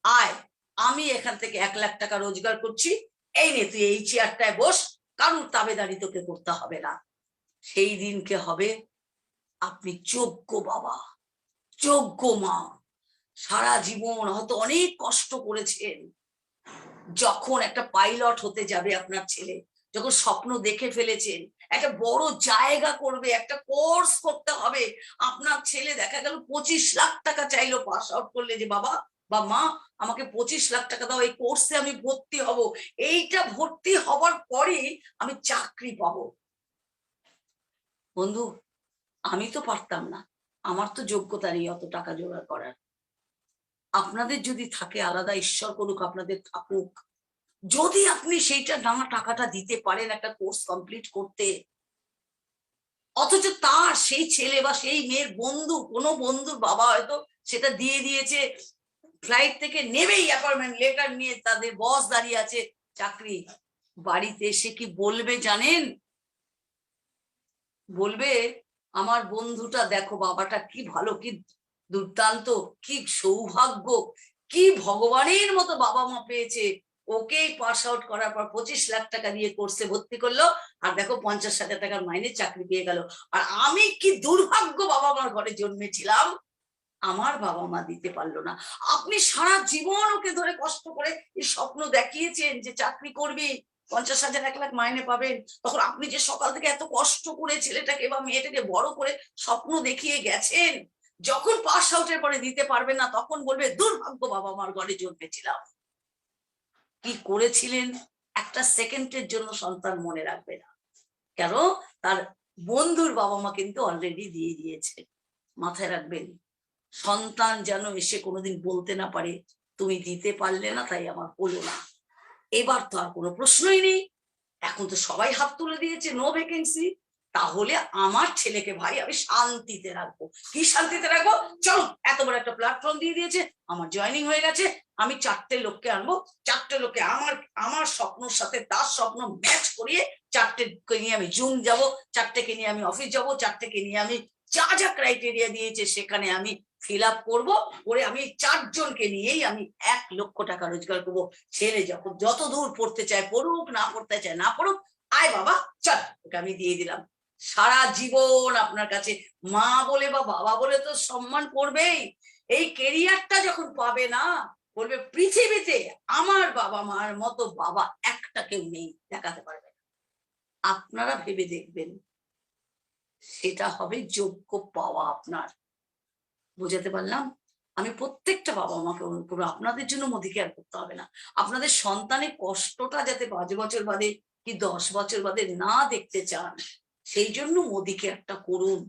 আয় আমি এখান থেকে 1 লাখ টাকা রোজগার করছি, এই নে তুই এই চেয়ারটায় বস, কারুর তাবেদারি তোকে করতে হবে না। সেই দিনকে হবে আপনি যোগ্য বাবা, যোগ্য মা। সারা জীবন হয়তো অনেক কষ্ট করেছেন, যখন একটা পাইলট হতে যাবে আপনার ছেলে, যখন স্বপ্ন দেখে ফেলেছেন একটা বড় জায়গা করবে, একটা কোর্স করতে হবে, আপনার ছেলে দেখা গেল 25 লাখ টাকা চাইলো পাস আউট করলে, যে বাবা বা মা আমাকে 25 লাখ টাকা দাও, এই কোর্সে আমি ভর্তি হব, এইটা ভর্তি হবার পরে আমি চাকরি পাবো। বন্ধু আমি তো পারতাম না, আমার তো যোগ্যতা নেই অত টাকা জোগাড় করার। আপনাদের যদি থাকে আলাদা, ঈশ্বর করুক আপনাদের থাকুক, যদি আপনি সেইটা না টাকাটা দিতে পারেন একটা কোর্স কমপ্লিট করতে, অথচ তার সেই ছেলে বা সেই মেয়ের বন্ধু, কোনো বন্ধুর বাবা হয়তো সেটা দিয়ে দিয়েছে, ফ্লাইট থেকে নেবেই অ্যাপয়েন্টমেন্ট লেটার নিয়ে তাদের বস দাঁড়িয়ে আছে চাকরি, বাড়িতে এসে কি বলবে জানেন? বলবে আমার বন্ধুটা দেখো বাবাটা কি ভালো, কি দুর্দান্ত, কি সৌভাগ্য, কি ভগবানের মতো বাবা মা পেয়েছে, ওকেই পাস আউট করার পর 25 লাখ টাকা দিয়ে কোর্সে ভর্তি করলো, আর দেখো 50,000 টাকার মাইনে চাকরি পেয়ে গেল। আর আমি কি দুর্ভাগ্য বাবা মার ঘরে জন্মেছিলাম, আমার বাবা মা দিতে পারলো না। আপনি সারা জীবন ওকে ধরে কষ্ট করে এই স্বপ্ন দেখিয়েছেন যে চাকরি করবি, 50,000 1 লাখ মাইনে পাবেন, তখন আপনি যে সকাল থেকে এত কষ্ট করে ছেলেটাকে বা মেয়েটাকে বড় করে স্বপ্ন দেখিয়ে গেছেন, যখন পাস আউটের পরে দিতে পারবেন না, তখন বলবে দুর্ভাগ্য বাবা মার ঘরে জন্মেছিলাম। কি করেছিলেন একটা সেকেন্ডের জন্য সন্তান মনে রাখবে না, কেন তার বন্ধুর বাবা মা কিন্তু অলরেডি দিয়ে দিয়েছে। মাথায় রাখবেন, সন্তান যেন এসে কোনোদিন বলতে না পারে তুমি দিতে পারলে না তাই আমার হলো না। এবার তো আর কোনো প্রশ্নই নেই, এখন তো সবাই হাত তুলে দিয়েছে নো ভ্যাকেন্সি, তাহলে আমার ছেলেকে ভাই আমি শান্তিতে রাখবো। কি শান্তিতে রাখবো? চলো এত বড় একটা প্ল্যাটফর্ম দিয়ে দিয়েছে, আমার জয়েনিং হয়ে গেছে, আমি 4টে লোককে আনবো, 4টে লোককে আমার স্বপ্নের সাথে তার স্বপ্ন ম্যাচ করিয়ে 4টেকে নিয়ে আমি জুম যাব, 4টেকে নিয়ে আমি অফিস যাব, 4টেকে নিয়ে আমি যা যা ক্রাইটেরিয়া দিয়েছে সেখানে আমি ফিল আপ করবো, করে আমি 4 জনকে নিয়েই আমি 1 লক্ষ টাকা রোজগার করবো। ছেলে যখন যত দূর পড়তে চায় পড়ুক, না পড়তে চায় না পড়ুক, আয় বাবা চল ওকে আমি দিয়ে দিলাম। সারা জীবন আপনার কাছে মা বলে বা বাবা বলে তো সম্মান করবেই, এই কেরিয়ারটা যখন পাবে না বলবে পৃথিবীতে আমার বাবা মার মতো বাবা একটা কেউ নেই, দেখাতে পারবে না। আপনারা ভেবে দেখবেন, সেটা হবে যোগ্য পাওয়া আপনার। বুঝাতে পারলাম? আমি প্রত্যেকটা বাবা মাকে অনুরোধ করবো, আপনাদের জন্য মোদি কেয়ার করতে হবে না, আপনাদের সন্তানের কষ্টটা যাতে 5 বছর বাদে কি 10 বছর বাদে না দেখতে চান, সেই জন্য মোদি কেয়ারটা করুন।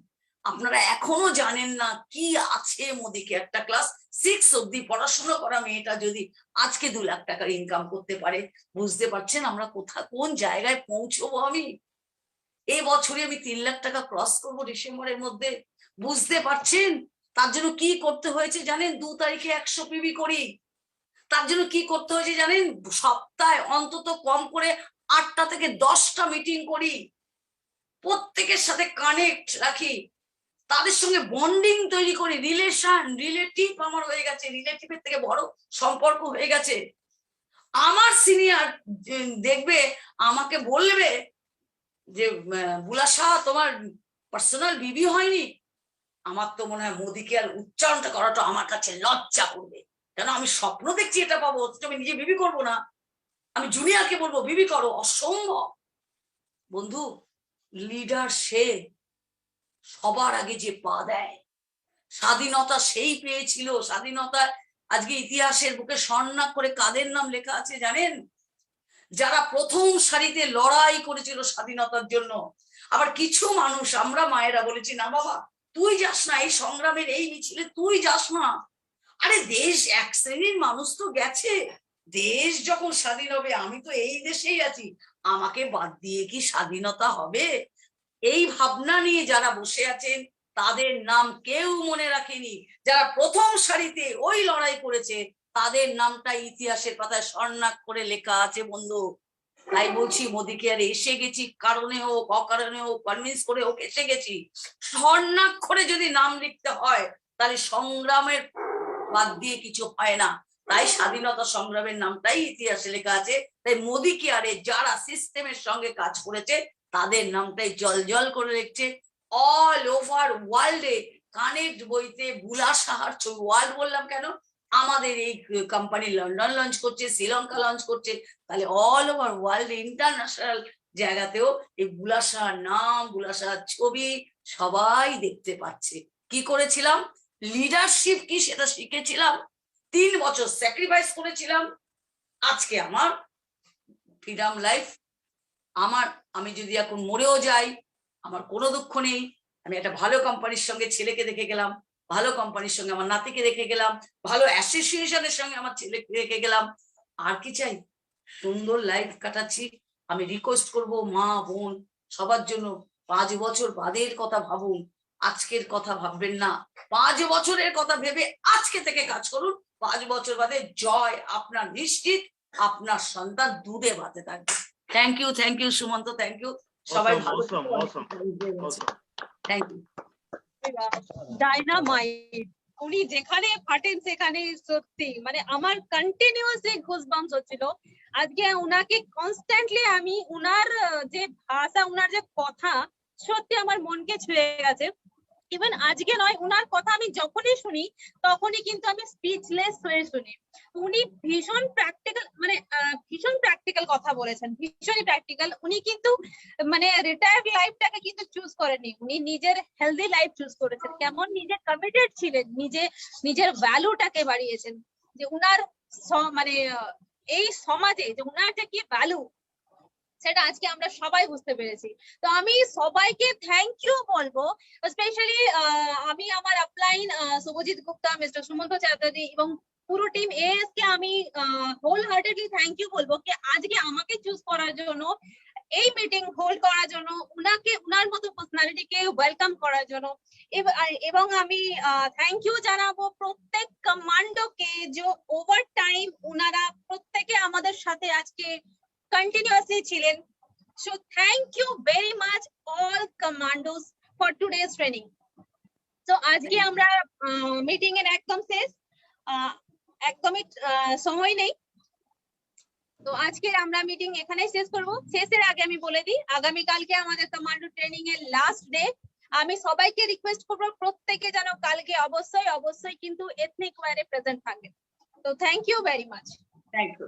আপনারা এখনো জানেন না কি আছে মোদি কেয়ারটা। ক্লাস 6 অব্দি পড়াশোনা করা মেয়েটা যদি আজকে 2 লাখ টাকার ইনকাম করতে পারে, বুঝতে পারছেন আমরা কোন জায়গায় পৌঁছবো। আমি এই বছরে আমি 3 লাখ টাকা ক্রস করবো ডিসেম্বরের মধ্যে, বুঝতে পারছেন? তার জন্য কি করতে হয়েছে জানেন? 2 তারিখে 100 পিবি করি, তার জন্য কি করতে হয়েছে জানেন, সপ্তাহে অন্তত কম করে 8টা থেকে 10টা মিটিং করি, প্রত্যেকের সাথে কানেক্ট রাখি, তাদের সঙ্গে বন্ডিং তৈরি করি, রিলেটিভ আমার হয়ে গেছে, রিলেটিভের থেকে বড় সম্পর্ক হয়ে গেছে। আমার সিনিয়র দেখবে আমাকে বলবে যে বুলাশা তোমার পার্সোনাল বিবি হয়নি, আমার তো মনে হয় মোদিকে আর উচ্চারণটা করাটা আমার কাছে লজ্জা করবে, কেন আমি স্বপ্ন দেখছি এটা পাবো, আমি নিজে বিবি করবো না, আমি জুনিয়রকে বলবো বিবি করো, অসম্ভব। বন্ধু, লিডার সে সবার আগে যে পা দেয়, স্বাধীনতা সেই পেয়েছিল, স্বাধীনতা আজকে ইতিহাসের বুকে স্বর্ণাক্ষরে করে কাদের নাম লেখা আছে জানেন? যারা প্রথম সারিতে লড়াই করেছিল স্বাধীনতার জন্য। আবার কিছু মানুষ আমরা মায়েরা বলেছি না বাবা তুই যাস না এই সংগ্রামের এই মিছিলে, তুই যাস না। আরে দেশ এক শ্রেণীর মানুষ তো গেছে, দেশ যখন স্বাধীন হবে আমি তো এই দেশেই আছি, আমাকে বাদ দিয়ে কি স্বাধীনতা হবে? এই ভাবনা নিয়ে যারা বসে আছেন তাদের নাম কেউ মনে রাখেনি। যারা প্রথম সারিতে ওই লড়াই করেছে তাদের নামটা ইতিহাসের পাতায় স্বর্ণাক্ষরে লেখা আছে বন্ধু। তাই বলছি মোদিকে আর এসে গেছি, কারণে হোক অকারণে হোক, কনভিন্স করে হোক এসে গেছি। স্বর্ণাক্ষরে যদি নাম লিখতে হয় তাহলে সংগ্রামের বাদ দিয়ে কিছু হয় না। তাই স্বাধীনতা সংগ্রামের নামটাই ইতিহাসে লেখা আছে। তাই মোদি কেয়ারে যারা সিস্টেমের সঙ্গে কাজ করেছে তাদের নামটাই জল জল করে লিখছে। অল ওভার ওয়ার্ল্ডে কানেক্ট বইতে বুলা সাহার ছবি, ওয়ার্ল্ড বললাম কেন, আমাদের এই কোম্পানি লন্ডন লঞ্চ করছে, শ্রীলঙ্কা লঞ্চ করছে, তাহলে অল ওভার ওয়ার্ল্ড ইন্টারন্যাশনাল জায়গাতেও এই বুলা সাহার নাম, বুলা সাহার ছবি সবাই দেখতে পাচ্ছে। কি করেছিলাম, লিডারশিপ কি সেটা শিখেছিলাম, 3 বছর স্যাক্রিফাইস করেছিলাম। আজকে আমার ফ্রিডম লাইফ, আমি যদি এখন মরেও যাই আমার কোনো দুঃখ নেই। আমি একটা ভালো কোম্পানির সঙ্গে ছেলেকে দেখে গেলাম, ভালো কোম্পানির সঙ্গে আমার নাতিকে রেখে গেলাম, ভালো অ্যাসোসিয়েশনের সঙ্গে আমার ছেলেকে রেখে গেলাম। আর কি চাই? সুন্দর লাইফ কাটাচ্ছি। আমি রিকোয়েস্ট করব মা বোন সবার জন্য 5 বছর বাদের কথা ভাবুন, আজকের কথা ভাববেন না। 5 বছরের কথা ভেবে আজকে থেকে কাজ করুন। 5 বছর বাদে জয় আপনার নিশ্চিত, আপনার সন্তান দুধে ভাতে থাকবে। Thank you Sumanta, thank you সবাই ভালো। Thank you. ডাইনামাইট, উনি যেখানে ফাটেন সেখানে সত্যি মানে আমার কন্টিনিউয়াসলি গুজবাম্পস হচ্ছিল। আজকে উনাকে কনস্ট্যান্টলি আমি উনার যে ভাষা, উনার যে কথা সত্যি আমার মনকে ছুঁয়ে গেছে। ইভেন আজকে নয়, উনার কথা আমি যখনই শুনি তখনই কিন্তু আমি স্পিচলেস হয়ে শুনি। উনি ভীষণ প্র্যাকটিক্যাল, মানে ভীষণ প্র্যাকটিক্যাল কথা বলেছেন, ভীষণই প্র্যাকটিক্যাল। উনি কিন্তু মানে রিটায়ার্ড লাইফটাকে কিন্তু চুজ করেননি, উনি নিজের হেলদি লাইফ চুজ করেছেন। কেমন নিজে কমিটেড ছিলেন, নিজের ভ্যালুটাকে বাড়িয়েছেন। যে উনার মানে এই সমাজে যে উনার যে কি ভ্যালু সেটা আজকে আমরা সবাই বুঝতে পেরেছি। তো আমি সবাইকে থ্যাংক ইউ বলবো, স্পেশালি আমি আমার আপলাইন শুভজিৎ গুপ্তা, মিস্টার সুমন্ত চ্যাটার্জি এবং পুরো টিম এএস কে আমি হোল হার্টেডলি থ্যাংক ইউ বলবো যে আজকে আমাকে চুজ করার জন্য, এই মিটিং হোল্ড করার জন্য, উনার মতো পার্সোনালিটিকে ওয়েলকাম করার জন্য। এবং আমি থ্যাংক ইউ জানাবো প্রত্যেক কমান্ডোকে যে ওভার টাইম উনারা প্রত্যেকে আমাদের সাথে আজকে continuously ছিলেন। So thank you very much all commandos for today's training. So আজকে আমরা মিটিং এর একদম শেষ, একদমই সময় নেই। তো আজকে আমরা মিটিং এখানেই শেষ করব। শেষের আগে আমি বলে দিই আগামী কালকে আমাদের কমান্ডো ট্রেনিং এর লাস্ট ডে। আমি সবাইকে রিকোয়েস্ট করব প্রত্যেকে যেন কালকে অবশ্যই কিন্তু এথনিক ওয়্যারে প্রেজেন্ট থাকবে। তো thank you very much. Thank you.